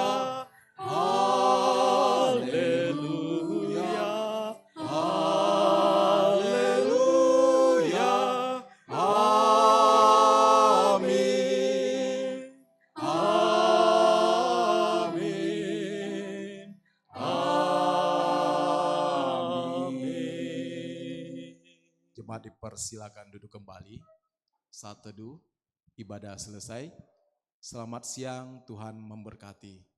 haleluya, amin, amin, amin. Jemaat dipersilakan duduk kembali. Saat teduh, ibadah selesai. Selamat siang, Tuhan memberkati.